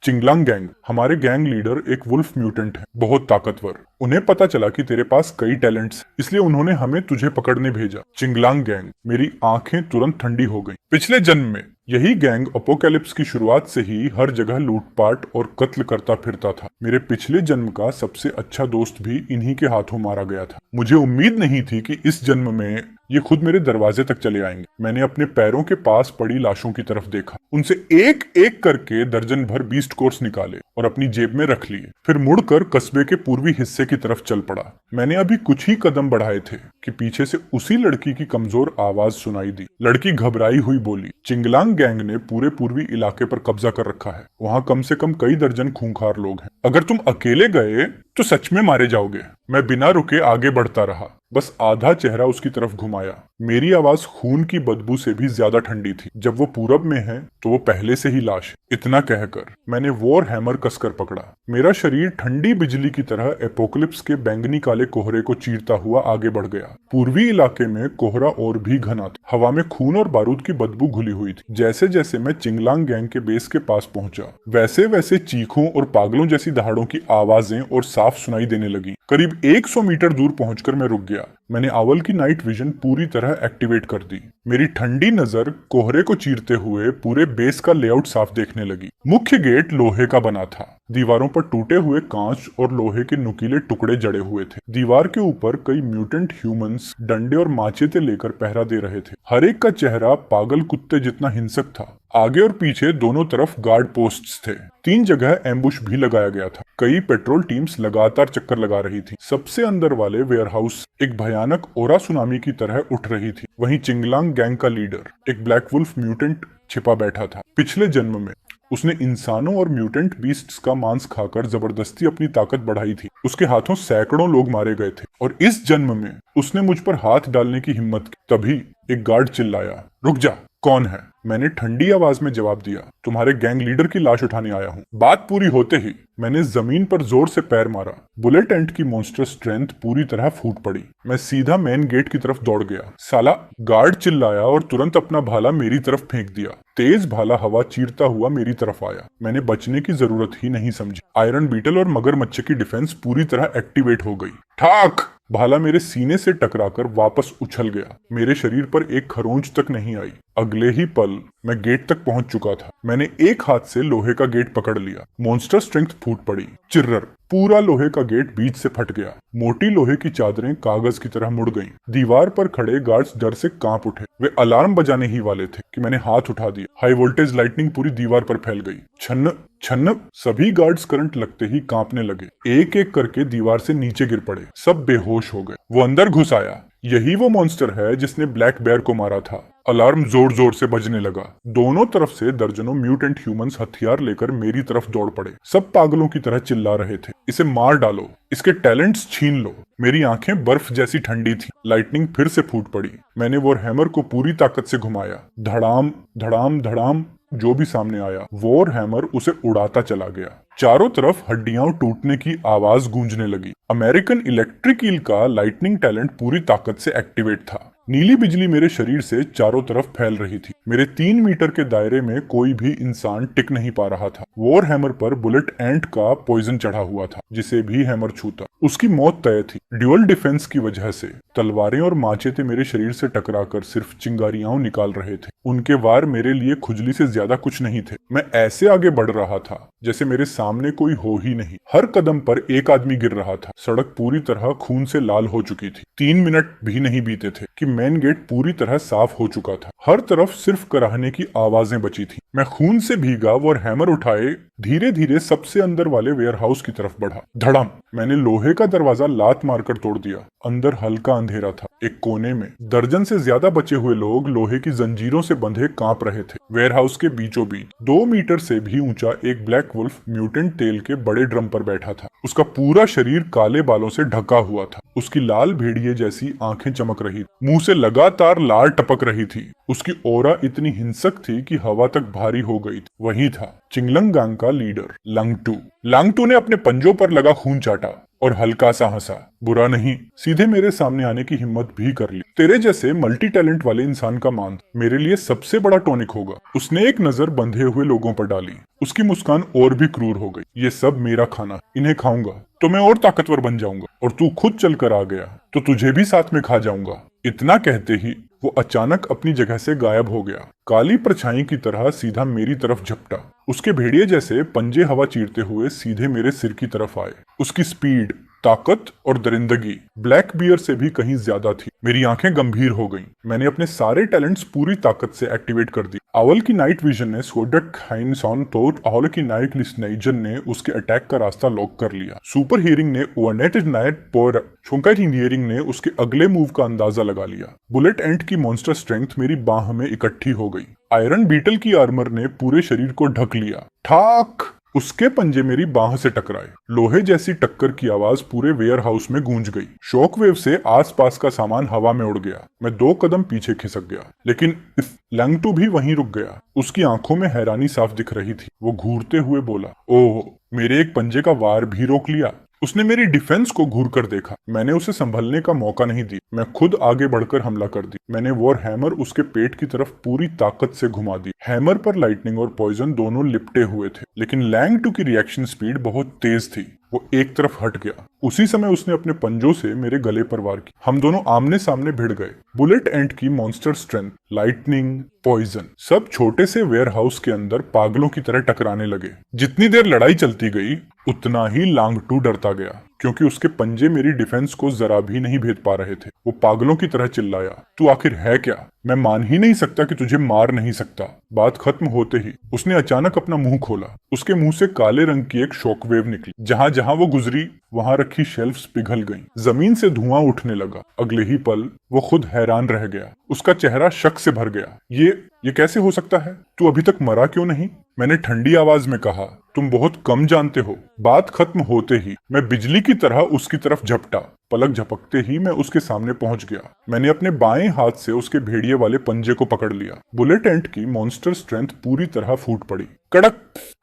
चिंगलांग गैंग। हमारे गैंग लीडर एक वुल्फ म्यूटेंट है, बहुत ताकतवर। उन्हें पता चला कि तेरे पास कई टैलेंट्स, इसलिए उन्होंने हमें तुझे पकड़ने भेजा। चिंगलांग गैंग। मेरी आंखें तुरंत ठंडी हो गईं। पिछले जन्म में यही गैंग अपोकैलिप्स की शुरुआत से ही हर जगह लूटपाट और कत्ल करता फिरता था। मेरे पिछले जन्म का सबसे अच्छा दोस्त भी इन्हीं के हाथों मारा गया था। मुझे उम्मीद नहीं थी कि इस जन्म में ये खुद मेरे दरवाजे तक चले आएंगे। मैंने अपने पैरों के पास पड़ी लाशों की तरफ देखा, उनसे एक एक करके दर्जन भर बीस्ट कोर्स निकाले और अपनी जेब में रख लिए। फिर मुड़कर कस्बे के पूर्वी हिस्से की तरफ चल पड़ा। मैंने अभी कुछ ही कदम बढ़ाए थे कि पीछे से उसी लड़की की कमजोर आवाज सुनाई दी। लड़की घबराई हुई बोली, चिंगलांग गैंग ने पूरे पूर्वी इलाके पर कब्जा कर रखा है। वहाँ कम से कम कई दर्जन खूंखार लोग हैं। अगर तुम अकेले गए तो सच में मारे जाओगे। मैं बिना रुके आगे बढ़ता रहा, बस आधा चेहरा उसकी तरफ घुमाया। मेरी आवाज खून की बदबू से भी ज्यादा ठंडी थी। जब वो पूरब में है तो वो पहले से ही लाश है। इतना कहकर मैंने वॉर हैमर कसकर पकड़ा। मेरा शरीर ठंडी बिजली की तरह एपोकलिप्स के बैंगनी काले कोहरे को चीरता हुआ आगे बढ़ गया। पूर्वी इलाके में कोहरा और भी घना था। हवा में खून और बारूद की बदबू घुली हुई थी। जैसे जैसे मैं चिंगलांग गैंग के बेस के पास पहुंचा, वैसे वैसे चीखों और पागलों जैसी दहाड़ों की आवाजें और साफ सुनाई देने लगी। करीब 100 मीटर दूर पहुंचकर मैं रुक गया। मैंने आउल की नाइट विजन पूरी तरह एक्टिवेट कर दी। मेरी ठंडी नजर कोहरे को चीरते हुए पूरे बेस का लेआउट साफ देखने लगी। मुख्य गेट लोहे का बना था। दीवारों पर टूटे हुए कांच और लोहे के नुकीले टुकड़े जड़े हुए थे। दीवार के ऊपर कई म्यूटेंट ह्यूमंस डंडे और माचेते लेकर पहरा दे रहे थे। हर एक का चेहरा पागल कुत्ते जितना हिंसक था। आगे और पीछे दोनों तरफ गार्ड पोस्ट्स थे। 3 जगह एम्बुश भी लगाया गया था। कई पेट्रोल टीम्स लगातार चक्कर लगा रही थी। सबसे अंदर वाले वेयरहाउस एक भयानक ओरा सुनामी की तरह उठ रही थी। वहीं चिंगलांग गैंग का लीडर, एक ब्लैक वुल्फ म्यूटेंट, छिपा बैठा था। पिछले जन्म में उसने इंसानों और म्यूटेंट बीस्ट्स का मांस खाकर जबरदस्ती अपनी ताकत बढ़ाई थी। उसके हाथों सैकड़ों लोग मारे गए थे और इस जन्म में उसने मुझ पर हाथ डालने की हिम्मत की। तभी एक गार्ड चिल्लाया, रुक जा, कौन है? मैंने ठंडी आवाज में जवाब दिया, तुम्हारे गैंग लीडर की लाश उठाने आया हूँ। बात पूरी होते ही मैंने जमीन पर जोर से पैर मारा। बुलेट एंट की मॉन्स्टर स्ट्रेंथ पूरी तरह फूट पड़ी। मैं सीधा मेन गेट की तरफ दौड़ गया। साला, गार्ड चिल्लाया और तुरंत अपना भाला मेरी तरफ फेंक दिया। तेज भाला हवा चीरता हुआ मेरी तरफ आया। मैंने बचने की जरूरत ही नहीं समझी। आयरन बीटल और मगरमच्छ की डिफेंस पूरी तरह एक्टिवेट हो गई। ठाक! भाला मेरे सीने से टकराकर वापस उछल गया। मेरे शरीर पर एक खरोंच तक नहीं आई। अगले ही पल मैं गेट तक पहुंच चुका था। मैंने एक हाथ से लोहे का गेट पकड़ लिया। मॉन्स्टर स्ट्रेंथ फूट पड़ी। चिर्रर! पूरा लोहे का गेट बीच से फट गया। मोटी लोहे की चादरें कागज की तरह मुड़ गईं। दीवार पर खड़े गार्ड्स डर से कांप उठे। वे अलार्म बजाने ही वाले थे कि मैंने हाथ उठा दिया। हाई वोल्टेज लाइटनिंग पूरी दीवार पर फैल गई। छन्न छन्न! सभी गार्ड्स करंट लगते ही कांपने लगे। एक एक करके दीवार से नीचे गिर पड़े। सब बेहोश हो गए। वो अंदर घुस आया। यही वो मॉन्स्टर है जिसने ब्लैक बेयर को मारा था। अलार्म जोर जोर से बजने लगा। दोनों तरफ से दर्जनों म्यूटेंट ह्यूमंस हथियार लेकर मेरी तरफ दौड़ पड़े। सब पागलों की तरह चिल्ला रहे थे, इसे मार डालो, इसके टैलेंट्स छीन लो। मेरी आंखें बर्फ जैसी ठंडी थी। लाइटनिंग फिर से फूट पड़ी। मैंने वॉर हैमर को पूरी ताकत से घुमाया। धड़ाम धड़ाम धड़ाम! जो भी सामने आया, वॉर हैमर उसे उड़ाता चला गया। चारों तरफ हड्डियां टूटने की आवाज गूंजने लगी। अमेरिकन इलेक्ट्रिक ईल का लाइटनिंग टैलेंट पूरी ताकत से एक्टिवेट था। नीली बिजली मेरे शरीर से चारों तरफ फैल रही थी। मेरे 3 मीटर के दायरे में कोई भी इंसान टिक नहीं पा रहा था। वॉर हैमर पर बुलेट एंट का पॉइजन चढ़ा हुआ था। जिसे भी हैमर छूता उसकी मौत तय थी। ड्यूअल डिफेंस की वजह से तलवारें और माचेते मेरे शरीर से टकराकर सिर्फ चिंगारियां निकाल रहे थे। उनके वार मेरे लिए खुजली से ज्यादा कुछ नहीं थे। मैं ऐसे आगे बढ़ रहा था जैसे मेरे सामने कोई हो ही नहीं। हर कदम पर एक आदमी गिर रहा था। सड़क पूरी तरह खून से लाल हो चुकी थी। 3 मिनट भी नहीं बीते थे कि मेन गेट पूरी तरह साफ हो चुका था। हर तरफ सिर्फ कराहने की आवाजें बची थी। मैं खून से भीगा और हैमर उठाए धीरे धीरे सबसे अंदर वाले वेयरहाउस की तरफ बढ़ा। धड़ाम! मैंने लोहे का दरवाजा लात मारकर तोड़ दिया। अंदर हल्का अंधेरा था। एक कोने में दर्जन से ज्यादा बचे हुए लोग लोहे की जंजीरों से बंधे कांप रहे थे। वेयरहाउस के बीचों बीच 2 मीटर से भी ऊंचा एक ब्लैक वुल्फ म्यूटेंट तेल के बड़े ड्रम पर बैठा था। उसका पूरा शरीर काले बालों से ढका हुआ था। उसकी लाल भेड़िए जैसी आंखें चमक रही, मुंह से लगातार लार टपक रही थी। उसकी ओरा इतनी हिंसक थी कि हवा तक भारी हो गई थी। वही था चिंगलंग गैंग का लीडर लंगटू। लंगटू ने अपने पंजों पर लगा खून चाटा और हल्का सा हंसा। बुरा नहीं, सीधे मेरे सामने आने की हिम्मत भी कर ली। तेरे जैसे मल्टी टैलेंट वाले इंसान का मान मेरे लिए सबसे बड़ा टॉनिक होगा। उसने एक नजर बंधे हुए लोगों पर डाली। उसकी मुस्कान और भी क्रूर हो गई। ये सब मेरा खाना, इन्हें खाऊंगा तो मैं और ताकतवर बन जाऊंगा, और तू खुद चलकर आ गया तो तुझे भी साथ में खा जाऊंगा। इतना कहते ही वो अचानक अपनी जगह से गायब हो गया। काली परछाई की तरह सीधा मेरी तरफ झपटा। उसके भेड़िए जैसे पंजे हवा चीरते हुए सीधे मेरे सिर की तरफ आए। उसकी स्पीड, ताकत और दरिंदगी ब्लैक बियर से भी कहीं ज्यादा थी। मेरी आंखें गंभीर हो गईं। मैंने अपने सारे टैलेंट्स पूरी ताकत से एक्टिवेट कर दी। आवल की नाइट विजन ने सोडक हाइनसॉन तो आवल की नाइट लिस्नाइजन ने उसके अटैक का रास्ता लॉक कर लिया। सुपर हियरिंग ने ओवरनेटेड नाइट पर छोंका इंजीनियरिंग ने उसके अगले मूव का अंदाजा लगा लिया। बुलेट एंट की मॉन्स्टर स्ट्रेंथ मेरी बाह में इकट्ठी हो गई। आयरन बीटल की आर्मर ने पूरे शरीर को ढक लिया। ठाक! उसके पंजे मेरी बाह से टकराए। लोहे जैसी टक्कर की आवाज पूरे वेयर हाउस में गूंज गई। शॉकवेव से आसपास का सामान हवा में उड़ गया। मैं 2 कदम पीछे खिसक गया, लेकिन लैंगटू भी वहीं रुक गया। उसकी आंखों में हैरानी साफ दिख रही थी। वो घूरते हुए बोला, ओह, मेरे एक पंजे का वार भी रोक लिया। उसने मेरी डिफेंस को घूर कर देखा। मैंने उसे संभलने का मौका नहीं दी। मैं खुद आगे बढ़कर हमला कर दी। मैंने वॉर हैमर उसके पेट की तरफ पूरी ताकत से घुमा दी। हैमर पर लाइटनिंग और पॉइजन दोनों लिपटे हुए थे, लेकिन लैंग-टू की रिएक्शन स्पीड बहुत तेज थी। वो एक तरफ हट गया। उसी समय उसने अपने पंजों से मेरे गले पर वार की। हम दोनों आमने सामने भिड़ गए। बुलेट एंट की मॉन्स्टर स्ट्रेंथ, लाइटनिंग, पॉइजन सब छोटे से वेयर हाउस के अंदर पागलों की तरह टकराने लगे। जितनी देर लड़ाई चलती गई, उतना ही लांग-टू डरता गया, क्योंकि उसके पंजे मेरी डिफेंस को जरा भी नहीं भेद पा रहे थे। वो पागलों की तरह चिल्लाया, तू आखिर है क्या? मैं मान ही नहीं सकता कि तुझे मार नहीं सकता। बात खत्म होते ही उसने अचानक अपना मुंह खोला। उसके मुंह से काले रंग की एक शॉकवेव निकली। जहां जहां वो गुजरी, वहां रखी शेल्फ्स पिघल गईं। जमीन से धुआं उठने लगा। अगले ही पल वो खुद हैरान रह गया। उसका चेहरा शक से भर गया। ये कैसे हो सकता है? तू अभी तक मरा क्यों नहीं? मैंने ठंडी आवाज में कहा, तुम बहुत कम जानते हो। बात खत्म होते ही मैं बिजली की तरह उसकी तरफ झपटा। पलक झपकते ही मैं उसके सामने पहुंच गया। मैंने अपने बाएं हाथ से उसके भेड़िए वाले पंजे को पकड़ लिया। बुलेट एंट की मॉन्स्टर स्ट्रेंथ पूरी तरह फूट पड़ी। कड़क!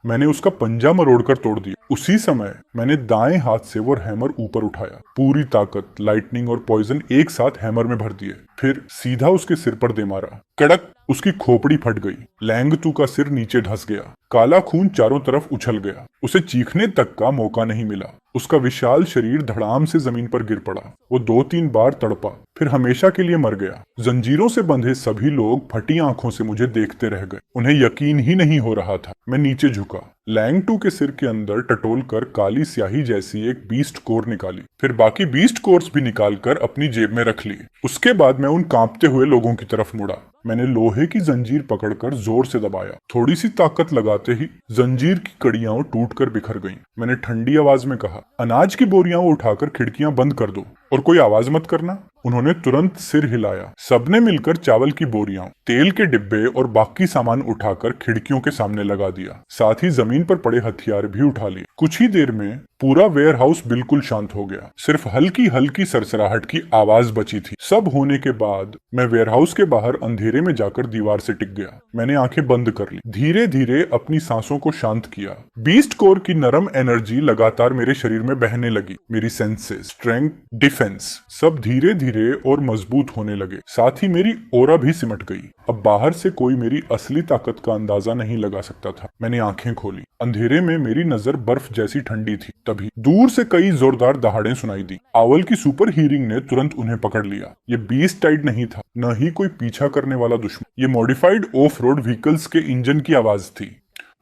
मैंने उसका पंजा मरोड़कर तोड़ दिया। उसी समय मैंने दाएं हाथ से वो हैमर ऊपर उठाया। पूरी ताकत, लाइटनिंग और पॉइजन एक साथ हैमर में भर दिए, फिर सीधा उसके सिर पर दे मारा। कड़क! उसकी खोपड़ी फट गई। लैंग-टू का सिर नीचे धंस गया। काला खून चारों तरफ उछल गया। उसे चीखने तक का मौका नहीं मिला। उसका विशाल शरीर धड़ाम से जमीन पर गिर पड़ा। वो 2-3 बार तड़पा, फिर हमेशा के लिए मर गया। जंजीरों से बंधे सभी लोग फटी आंखों से मुझे देखते रह गए। उन्हें यकीन ही नहीं हो रहा था। मैं नीचे झुका। लैंग-टू के सिर के अंदर टटोल कर काली स्याही जैसी एक बीस्ट कोर निकाली, फिर बाकी बीस्ट कोर्स भी निकालकर अपनी जेब में रख ली। उसके बाद मैं उन कांपते हुए लोगों की तरफ मुड़ा। मैंने लोहे की जंजीर पकड़कर जोर से दबाया। थोड़ी सी ताकत लगाते ही जंजीर की कड़ियां टूटकर बिखर गईं। मैंने ठंडी आवाज में कहा, अनाज की बोरियां उठाकर खिड़कियां बंद कर दो और कोई आवाज मत करना। उन्होंने तुरंत सिर हिलाया। सबने मिलकर चावल की बोरियां, तेल के डिब्बे और बाकी सामान उठाकर खिड़कियों के सामने लगा दिया। साथ ही जमीन पर पड़े हथियार भी उठा लिए। कुछ ही देर में पूरा वेयर हाउस बिल्कुल शांत हो गया। सिर्फ हल्की हल्की सरसराहट की आवाज बची थी। सब होने के बाद मैं वेयर हाउस के बाहर अंधेरे में जाकर दीवार से टिक गया। मैंने आंखें बंद कर ली। धीरे धीरे अपनी सांसों को शांत किया। बीस्ट कोर की नरम एनर्जी लगातार मेरे शरीर में बहने लगी। मेरी सेंसेस, स्ट्रेंथ, डिफेंस सब धीरे धीरे और मजबूत होने लगे। साथ ही मेरी ओरा भी सिमट गई। अब बाहर से कोई मेरी असली ताकत का अंदाजा नहीं लगा सकता था। मैंने आंखें खोली। अंधेरे में मेरी नजर बर्फ जैसी ठंडी थी। तभी दूर से कई जोरदार दहाड़ें सुनाई दी। आवल की सुपर हीरिंग ने तुरंत उन्हें पकड़ लिया। ये बीस्ट टाइड नहीं था, न ही कोई पीछा करने वाला दुश्मन। ये मॉडिफाइड ऑफ रोड व्हीकल्स के इंजन की आवाज थी।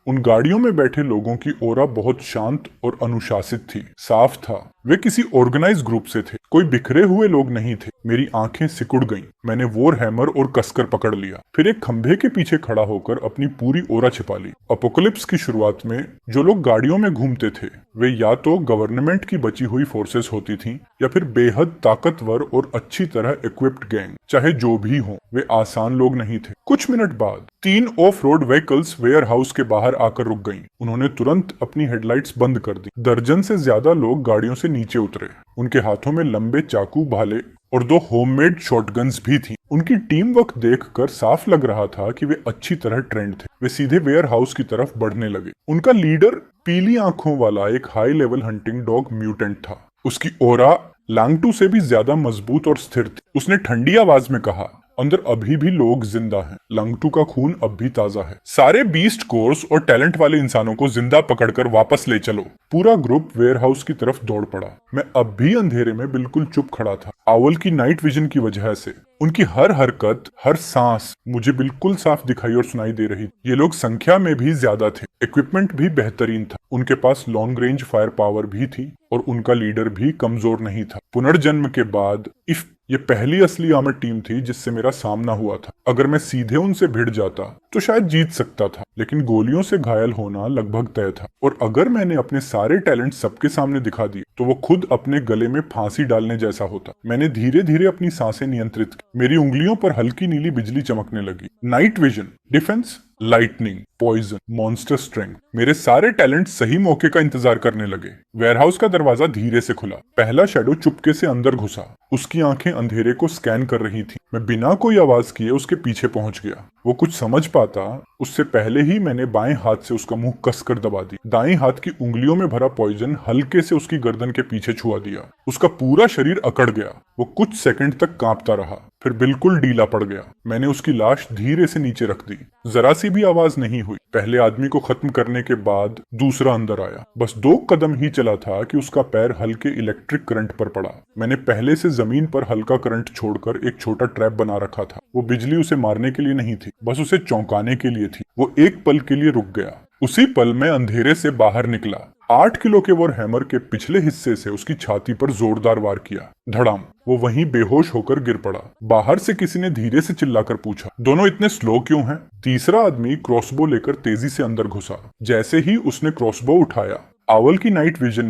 उन गाड़ियों में बैठे लोगों की ओरा बहुत शांत और अनुशासित थी। साफ था वे किसी ऑर्गेनाइज ग्रुप से थे, कोई बिखरे हुए लोग नहीं थे। मेरी आंखें सिकुड़ गईं। मैंने वॉर हैमर और कसकर पकड़ लिया। फिर एक खंभे के पीछे खड़ा होकर अपनी पूरी ओरा छिपा ली। अपोकलिप्स की शुरुआत में जो लोग गाड़ियों में घूमते थे वे या तो गवर्नमेंट की बची हुई फोर्सेस होती थीं, या फिर बेहद ताकतवर और अच्छी तरह इक्विप्ड गैंग। चाहे जो भी हो, वे आसान लोग नहीं थे। कुछ मिनट बाद 3 off road vehicles warehouse के बाहर आकर रुक गईं। उन्होंने तुरंत अपनी हेडलाइट्स बंद कर दी। दर्जन से ज्यादा लोग गाड़ियों से नीचे उतरे। उनके हाथों में लंबे चाकू, भाले और 2 होममेड शॉटगन्स भी थी। उनकी टीम वर्क देखकर साफ लग रहा था कि वे अच्छी तरह ट्रेंड थे। वे सीधे वेयर हाउस की तरफ बढ़ने लगे। उनका लीडर पीली आंखों वाला एक high level hunting dog mutant था। उसकी ओरा लैंग-टू से भी ज्यादा मजबूत और स्थिर थी। उसने ठंडी आवाज में कहा, अंदर अभी भी लोग जिंदा हैं। लंगटू का खून अब भी ताजा है। सारे बीस्ट कोर्स और टैलेंट वाले इंसानों को जिंदा पकड़कर वापस ले चलो। पूरा ग्रुप वेयरहाउस की तरफ दौड़ पड़ा। मैं अब भी अंधेरे में बिल्कुल चुप खड़ा था। आउल की नाइट विजन की वजह से उनकी हर हरकत, हर सांस मुझे बिल्कुल साफ दिखाई और सुनाई दे रही। ये लोग संख्या में भी ज्यादा थे, इक्विपमेंट भी बेहतरीन था, उनके पास लॉन्ग रेंज फायर पावर भी थी और उनका लीडर भी कमजोर नहीं था। पुनर्जन्म के बाद ये पहली असली आर्मर्ड टीम थी जिससे मेरा सामना हुआ था। अगर मैं सीधे उनसे भिड़ जाता तो शायद जीत सकता था, लेकिन गोलियों से घायल होना लगभग तय था। और अगर मैंने अपने सारे टैलेंट सबके सामने दिखा दिए तो वो खुद अपने गले में फांसी डालने जैसा होता। मैंने धीरे धीरे अपनी सांसें नियंत्रित की। मेरी उंगलियों पर हल्की नीली बिजली चमकने लगी। Night vision, defence, lightning, poison, monster strength, मेरे सारे टैलेंट सही मौके का इंतजार करने लगे। वेयरहाउस का दरवाजा धीरे से खुला। पहला शैडो चुपके से अंदर घुसा। उसकी आंखें अंधेरे को स्कैन कर रही थी। मैं बिना कोई आवाज किए उसके पीछे पहुंच गया। वो कुछ समझ पाता उससे पहले ही मैंने बाएं हाथ से उसका मुंह कसकर दबा दी। दाएं हाथ की उंगलियों में भरा पॉइजन हल्के से उसकी गर्दन के पीछे छुआ दिया। उसका पूरा शरीर अकड़ गया। वो कुछ सेकंड तक कांपता रहा, फिर बिल्कुल ढीला पड़ गया। मैंने उसकी लाश धीरे से नीचे रख दी। जरा सी भी आवाज नहीं हुई। पहले आदमी को खत्म करने के बाद दूसरा अंदर आया। बस 2 कदम ही चला था कि उसका पैर हल्के इलेक्ट्रिक करंट पर पड़ा। मैंने पहले से जमीन पर हल्का करंट छोड़कर एक छोटा ट्रैप बना रखा था। वो बिजली उसे मारने के लिए नहीं थी, बस उसे चौंकाने के लिए थी। वो एक पल के लिए रुक गया। उसी पल में अंधेरे से बाहर निकला। 8 किलो के वॉर हैमर के पिछले हिस्से से उसकी छाती पर जोरदार वार किया। धड़ाम। वो वहीं बेहोश होकर गिर पड़ा। बाहर से किसी ने धीरे से चिल्लाकर पूछा, दोनों इतने स्लो क्यों हैं? तीसरा आदमी क्रॉसबो लेकर तेजी से अंदर घुसा। जैसे ही उसने क्रॉसबो उठाया, आउल की नाइट विजन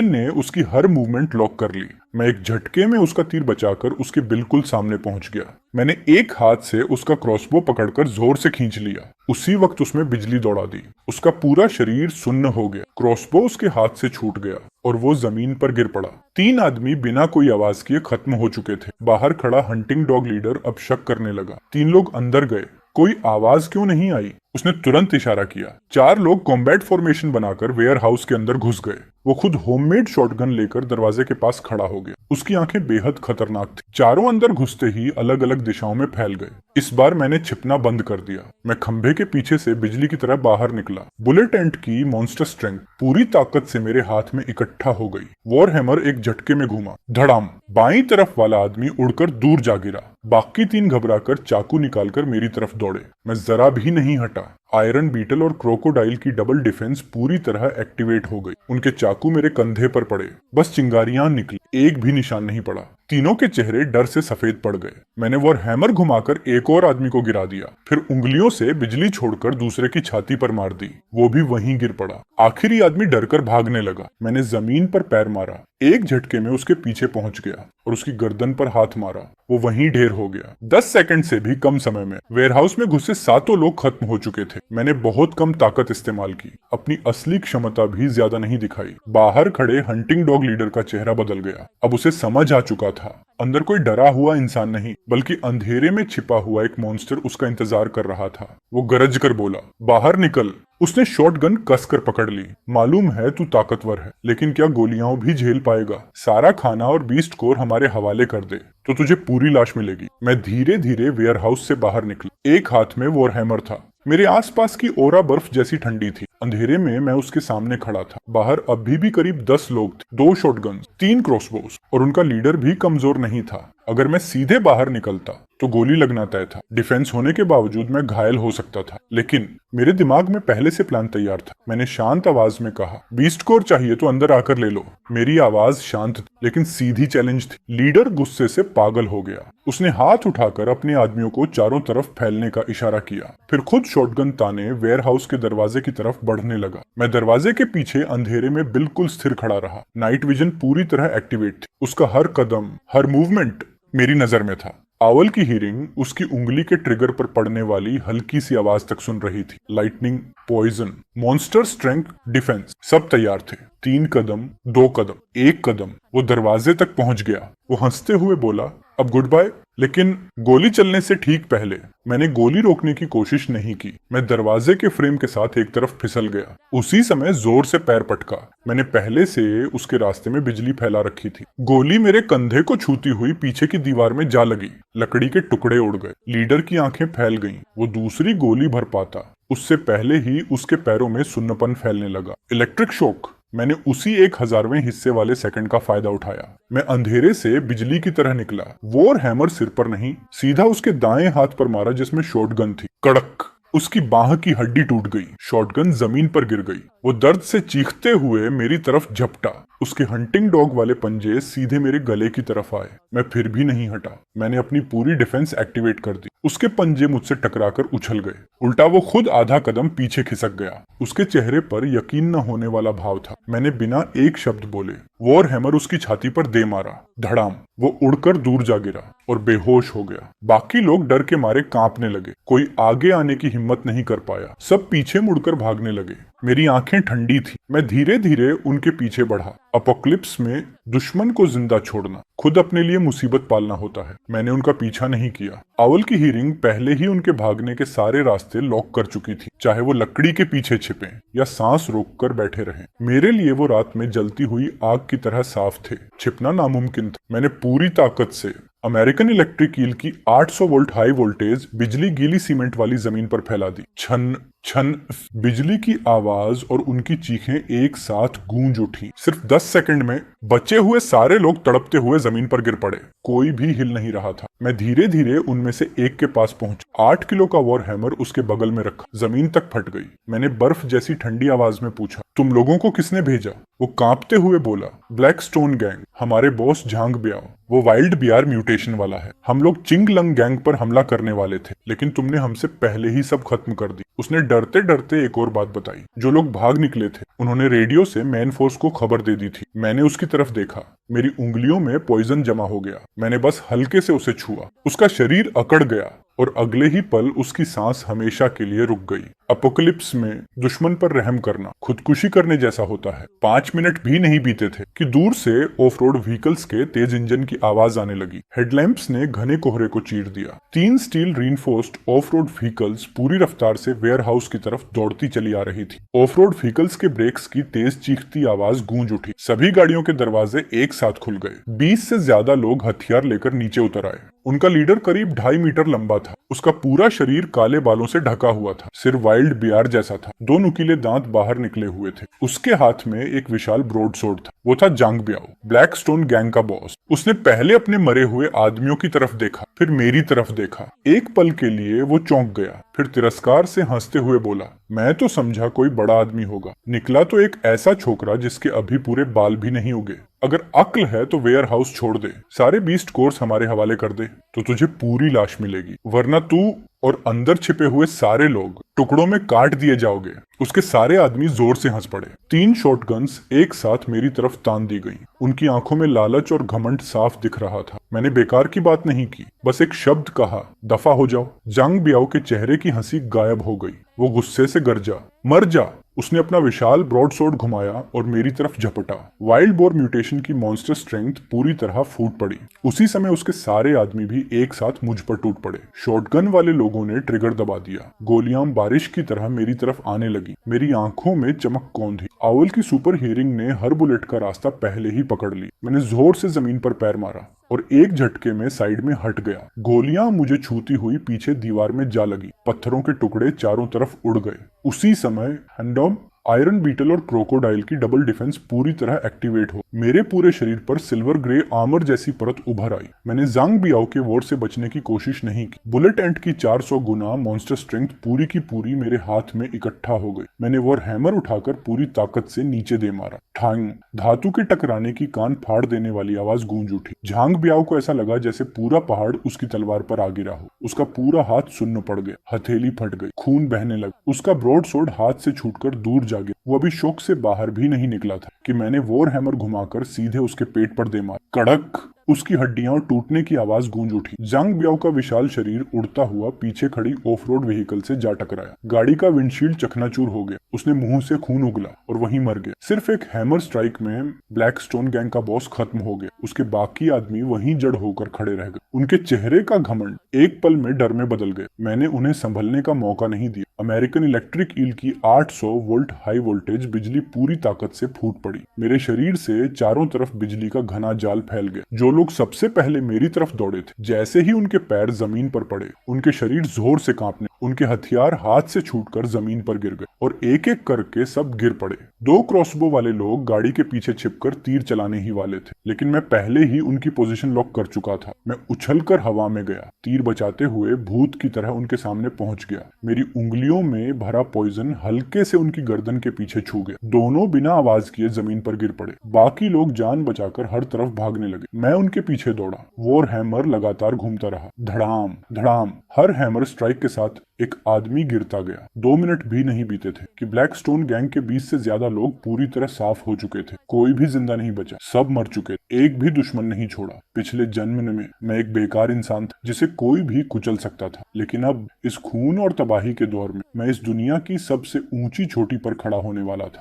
ने उसकी हर मूवमेंट लॉक कर ली। मैं एक झटके में उसका तीर बचाकर उसके बिल्कुल सामने पहुंच गया। मैंने एक हाथ से उसका क्रॉसबो पकड़कर जोर से खींच लिया। उसी वक्त उसमें बिजली दौड़ा दी। उसका पूरा शरीर सुन्न हो गया। क्रॉसबो उसके हाथ से छूट गया और वो जमीन पर गिर पड़ा। 3 आदमी बिना कोई आवाज किए खत्म हो चुके थे। बाहर खड़ा हंटिंग डॉग लीडर अब शक करने लगा। 3 लोग अंदर गए, कोई आवाज क्यों नहीं आई? उसने तुरंत इशारा किया। 4 लोग कॉम्बैट फॉर्मेशन बनाकर वेयर हाउस के अंदर घुस गए। वो खुद होममेड शॉटगन लेकर दरवाजे के पास खड़ा हो गया। उसकी आंखें बेहद खतरनाक थी। चारों अंदर घुसते ही अलग अलग दिशाओं में फैल गए। इस बार मैंने छिपना बंद कर दिया। मैं खंभे के पीछे से बिजली की तरह बाहर निकला। बुलेट एंट की मॉन्स्टर स्ट्रेंथ पूरी ताकत से मेरे हाथ में इकट्ठा हो गई। वॉर हैमर एक झटके में घूमा। धड़ाम। बाईं तरफ वाला आदमी उड़कर दूर जा गिरा। बाकी 3 घबराकर चाकू निकालकर मेरी तरफ दौड़े। मैं जरा भी नहीं हटा। आयरन बीटल और क्रोकोडाइल की डबल डिफेंस पूरी तरह एक्टिवेट हो गई। उनके चाकू मेरे कंधे पर पड़े। बस चिंगारियां निकली, एक भी निशान नहीं पड़ा। तीनों के चेहरे डर से सफेद पड़ गए। मैंने वॉर हैमर घुमाकर एक और आदमी को गिरा दिया, फिर उंगलियों से बिजली छोड़कर दूसरे की छाती पर मार दी। वो भी वहीं गिर पड़ा। आखिरी आदमी डरकर भागने लगा। मैंने जमीन पर पैर मारा। एक झटके में उसके पीछे पहुंच गया और उसकी गर्दन पर हाथ मारा। वो वहीं ढेर हो गया। 10 सेकंड से भी कम समय में वेयरहाउस में घुसे 7 लोग खत्म हो चुके थे। मैंने बहुत कम ताकत इस्तेमाल की। अपनी असली क्षमता भी ज्यादा नहीं दिखाई। बाहर खड़े हंटिंग डॉग लीडर का चेहरा बदल गया। अब उसे समझ आ चुका था, अंदर कोई डरा हुआ इंसान नहीं, बल्कि अंधेरे में छिपा हुआ एक मॉन्स्टर उसका इंतजार कर रहा था। वो गरज कर बोला, बाहर निकल। उसने शॉटगन कसकर पकड़ ली। मालूम है तू ताकतवर है, लेकिन क्या गोलियां भी झेल पाएगा? सारा खाना और बीस्ट कोर हमारे हवाले कर दे तो तुझे पूरी लाश मिलेगी। मैं धीरे धीरे वेयरहाउस से बाहर निकला। एक हाथ में वॉर हैमर था। मेरे आसपास की ओरा बर्फ जैसी ठंडी थी। अंधेरे में मैं उसके सामने खड़ा था। बाहर अभी भी करीब 10 लोग थे। 2 शॉटगन्स, 3 क्रॉसबोस और उनका लीडर भी कमजोर नहीं था। अगर मैं सीधे बाहर निकलता तो गोली लगना तय था। डिफेंस होने के बावजूद मैं घायल हो सकता था, लेकिन मेरे दिमाग में पहले से प्लान तैयार था। मैंने शांत आवाज में कहा, बीस्ट कोर चाहिए तो अंदर आकर ले लो। मेरी आवाज शांत थी, लेकिन सीधी चैलेंज थी। लीडर गुस्से से पागल हो गया। उसने हाथ उठाकर अपने आदमियों को चारों तरफ फैलने का इशारा किया, फिर खुद शॉटगन ताने वेयरहाउस के दरवाजे की तरफ बढ़ने लगा। मैं दरवाजे के पीछे अंधेरे में बिल्कुल स्थिर खड़ा रहा। नाइट विजन पूरी तरह एक्टिवेट थी। उसका हर कदम, हर मूवमेंट मेरी नजर में था। आउल की हीरिंग उसकी उंगली के ट्रिगर पर पड़ने वाली हल्की सी आवाज तक सुन रही थी। Lightning, poison, monster strength, defence, सब तैयार थे। 3 कदम, 2 कदम, 1 कदम, वो दरवाजे तक पहुंच गया। वो हंसते हुए बोला, अब गुड बाय। लेकिन गोली चलने से ठीक पहले मैंने गोली रोकने की कोशिश नहीं की। मैं दरवाजे के फ्रेम के साथ एक तरफ फिसल गया। उसी समय जोर से पैर पटका। मैंने पहले से उसके रास्ते में बिजली फैला रखी थी। गोली मेरे कंधे को छूती हुई पीछे की दीवार में जा लगी। लकड़ी के टुकड़े उड़ गए। लीडर की आंखें फैल गईं। वो दूसरी गोली भर पाता उससे पहले ही उसके पैरों में सुन्नपन फैलने लगा। Electric shock. मैंने उसी 1/1000वें हिस्से वाले सेकंड का फायदा उठाया। मैं अंधेरे से बिजली की तरह निकला। वॉर हैमर सिर पर नहीं, सीधा उसके दाएं हाथ पर मारा जिसमें शॉटगन थी। कड़क। उसकी बाह की हड्डी टूट गई। शॉटगन जमीन पर गिर गई। वो दर्द से चीखते हुए मेरी तरफ झपटा। उसके हंटिंग डॉग वाले पंजे सीधे मेरे गले की तरफ आए। मैं फिर भी नहीं हटा। मैंने अपनी पूरी डिफेंस एक्टिवेट कर दी। उसके पंजे मुझसे टकराकर उछल गए। उल्टा वो खुद आधा कदम पीछे खिसक गया। उसके चेहरे पर यकीन न होने वाला भाव था। मैंने बिना एक शब्द बोले वॉर हैमर उसकी छाती पर दे मारा। धड़ाम। वो उड़कर दूर जा गिरा और बेहोश हो गया। बाकी लोग डर के मारे कांपने लगे। कोई आगे आने की हिम्मत नहीं कर पाया। सब पीछे मुड़कर भागने लगे। मेरी आंखें ठंडी थी। मैं धीरे धीरे उनके पीछे बढ़ा। अपोक्लिप्स में दुश्मन को जिंदा छोड़ना खुद अपने लिए मुसीबत पालना होता है। मैंने उनका पीछा नहीं किया। आउल की हीरिंग पहले ही उनके भागने के सारे रास्ते लॉक कर चुकी थी, चाहे वो लकड़ी के पीछे छिपे या सांस रोककर बैठे रहें। मेरे लिए वो रात में जलती हुई आग की तरह साफ थे। छिपना नामुमकिन था। मैंने पूरी ताकत से अमेरिकन इलेक्ट्रिक ईल की 800 वोल्ट हाई वोल्टेज बिजली गीली सीमेंट वाली जमीन पर फैला दी। छन छन। बिजली की आवाज और उनकी चीखें एक साथ गूंज उठी। सिर्फ 10 सेकंड में बचे हुए सारे लोग तड़पते हुए जमीन पर गिर पड़े। कोई भी हिल नहीं रहा था। मैं धीरे धीरे उनमें से एक के पास पहुंचा। 8 किलो का वॉर हैमर उसके बगल में रखा। जमीन तक फट गई। मैंने बर्फ जैसी ठंडी आवाज में पूछा, तुम लोगों को किसने भेजा? वो कांपते हुए बोला, ब्लैक स्टोन गैंग, हमारे बॉस झांग ब्याओ। वो वाइल्ड बियर म्यूटेशन वाला है। हम लोग चिंगलंग गैंग पर हमला करने वाले थे, लेकिन तुमने हमसे पहले ही सब खत्म कर दी। उसने डरते डरते एक और बात बताई। जो लोग भाग निकले थे उन्होंने रेडियो से मैन फोर्स को खबर दे दी थी। मैंने उसकी तरफ देखा। मेरी उंगलियों में पॉइजन जमा हो गया। मैंने बस हल्के से उसे छुआ। उसका शरीर अकड़ गया और अगले ही पल उसकी सांस हमेशा के लिए रुक गई। अपोकलिप्स में दुश्मन पर रहम करना खुदकुशी करने जैसा होता है। 5 मिनट भी नहीं बीते थे कि दूर से ऑफ रोड व्हीकल्स के तेज इंजन की आवाज आने लगी। हेडलैम्प्स ने घने कोहरे को चीर दिया। 3 steel reinforced of road vehicles पूरी रफ्तार से वेयर हाउस की तरफ दौड़ती चली आ रही थी। ऑफ रोड व्हीकल्स के ब्रेक्स की तेज चीखती आवाज गूंज उठी। सभी गाड़ियों के दरवाजे एक साथ खुल गए। 20 से ज्यादा लोग हथियार लेकर नीचे उतर आए। उनका लीडर करीब 2.5 मीटर लंबा था। उसका पूरा शरीर काले बालों से ढका हुआ था। सिर वाइल्ड बियर जैसा था। 2 नुकीले दांत बाहर निकले हुए थे। उसके हाथ में एक विशाल ब्रोड सोर्ड था। वो था जांग ब्याओ, ब्लैक स्टोन गैंग का बॉस। उसने पहले अपने मरे हुए आदमियों की तरफ देखा, फिर मेरी तरफ देखा। एक पल के लिए वो चौंक गया, फिर तिरस्कार से हंसते हुए बोला, मैं तो समझा कोई बड़ा आदमी होगा, निकला तो एक ऐसा छोकरा जिसके अभी पूरे बाल भी नहीं उगे। अगर अक्ल है तो वेयर हाउस छोड़ दे, सारे बीस्ट कोर्स हमारे हवाले कर दे तो तुझे पूरी लाश मिलेगी, वरना तू और अंदर छिपे हुए सारे लोग टुकड़ों में काट दिए जाओगे। उसके सारे आदमी जोर से हंस पड़े। 3 शॉटगन्स एक साथ मेरी तरफ तान दी गईं। उनकी आंखों में लालच और घमंड साफ दिख रहा था। मैंने बेकार की बात नहीं की, बस एक शब्द कहा, दफा हो जाओ। जांग ब्याओ के चेहरे की हंसी गायब हो गई। वो गुस्से से गरजा, मर जा। उसने अपना विशाल ब्रॉड सोर्ड घुमाया और मेरी तरफ झपटा। वाइल्ड बोर म्यूटेशन की मॉन्स्टर स्ट्रेंथ पूरी तरह फूट पड़ी। उसी समय उसके सारे आदमी भी एक साथ मुझ पर टूट पड़े। शॉटगन वाले लोगों ने ट्रिगर दबा दिया। गोलियां बारिश की तरह मेरी तरफ आने लगी। मेरी आंखों में चमक कौंधी। आउल की सुपर हियरिंग ने हर बुलेट का रास्ता पहले ही पकड़ ली। मैंने जोर से जमीन पर पैर मारा और एक झटके में साइड में हट गया। गोलियां मुझे छूती हुई पीछे दीवार में जा लगी। पत्थरों के टुकड़े चारों तरफ उड़ गए। उसी समय हैंडॉम, आयरन बीटल और क्रोकोडाइल की डबल डिफेंस पूरी तरह एक्टिवेट हो मेरे पूरे शरीर पर सिल्वर ग्रे आर्मर जैसी परत उभर आई। मैंने जांग बियाओ के वॉर से बचने की कोशिश नहीं की। बुलेट एंट की 400 गुना मॉन्स्टर स्ट्रेंथ पूरी की पूरी मेरे हाथ में इकट्ठा हो गई। मैंने वॉर हैमर उठाकर पूरी ताकत से नीचे दे मारा। ठांग। धातु के टकराने की कान फाड़ देने वाली आवाज गूंज उठी। झांग ब्याओ को ऐसा लगा जैसे पूरा पहाड़ उसकी तलवार पर आ गिरा हो। उसका पूरा हाथ सुन्न पड़ गया। हथेली फट गई। खून बहने लगा। उसका ब्रॉड सोर्ड हाथ से छूटकर दूर जा गया। वो अभी शौक से बाहर भी नहीं निकला था कि मैंने वॉर हैमर घुमाकर सीधे उसके पेट पर दे मार। कड़क उसकी हड्डियां और टूटने की आवाज गूंज उठी। जांग ब्याओ का विशाल शरीर उड़ता हुआ पीछे खड़ी ऑफ रोड व्हीकल से जा टकराया। गाड़ी का विंडशील्ड चकनाचूर हो गया। उसने मुंह से खून उगला और वहीं मर गया। सिर्फ एक हैमर स्ट्राइक में ब्लैकस्टोन गैंग का बॉस खत्म हो गया। उसके बाकी आदमी वहीं जड़ होकर खड़े रह गए। उनके चेहरे का घमंड एक पल में डर में बदल गए। मैंने उन्हें संभलने का मौका नहीं दिया। अमेरिकन इलेक्ट्रिक ईल की 800 वोल्ट हाई वोल्टेज बिजली पूरी ताकत से फूट पड़ी। मेरे शरीर से चारों तरफ बिजली का घना जाल फैल गया। जो लोग सबसे पहले मेरी तरफ दौड़े थे, जैसे ही उनके पैर जमीन पर पड़े, उनके शरीर जोर से कांपने, उनके हथियार हाथ से छूटकर जमीन पर गिर गए और एक एक करके सब गिर पड़े। 2 क्रॉसबो वाले लोग गाड़ी के पीछे छिपकर तीर चलाने ही वाले थे, लेकिन मैं पहले ही उनकी पोजीशन लॉक कर चुका था। मैं उछलकर हवा में गया, तीर बचाते हुए भूत की तरह उनके सामने पहुंच गया। मेरी उंगलियों में भरा पॉइजन हल्के से उनकी गर्दन के पीछे छू गया। दोनों बिना आवाज किए जमीन पर गिर पड़े। बाकी लोग जान बचाकर हर तरफ भागने लगे। मैं उनके पीछे दौड़ा। वॉर हैमर लगातार घूमता रहा। धड़ाम धड़ाम, हर हैमर स्ट्राइक के साथ एक आदमी गिरता गया। 2 मिनट भी नहीं बीते थे कि ब्लैकस्टोन गैंग के 20 से ज्यादा लोग पूरी तरह साफ हो चुके थे। कोई भी जिंदा नहीं बचा, सब मर चुके। एक भी दुश्मन नहीं छोड़ा। पिछले जन्म में मैं एक बेकार इंसान था जिसे कोई भी कुचल सकता था, लेकिन अब इस खून और तबाही के दौर में मैं इस दुनिया की सबसे ऊंची चोटी पर खड़ा होने वाला था।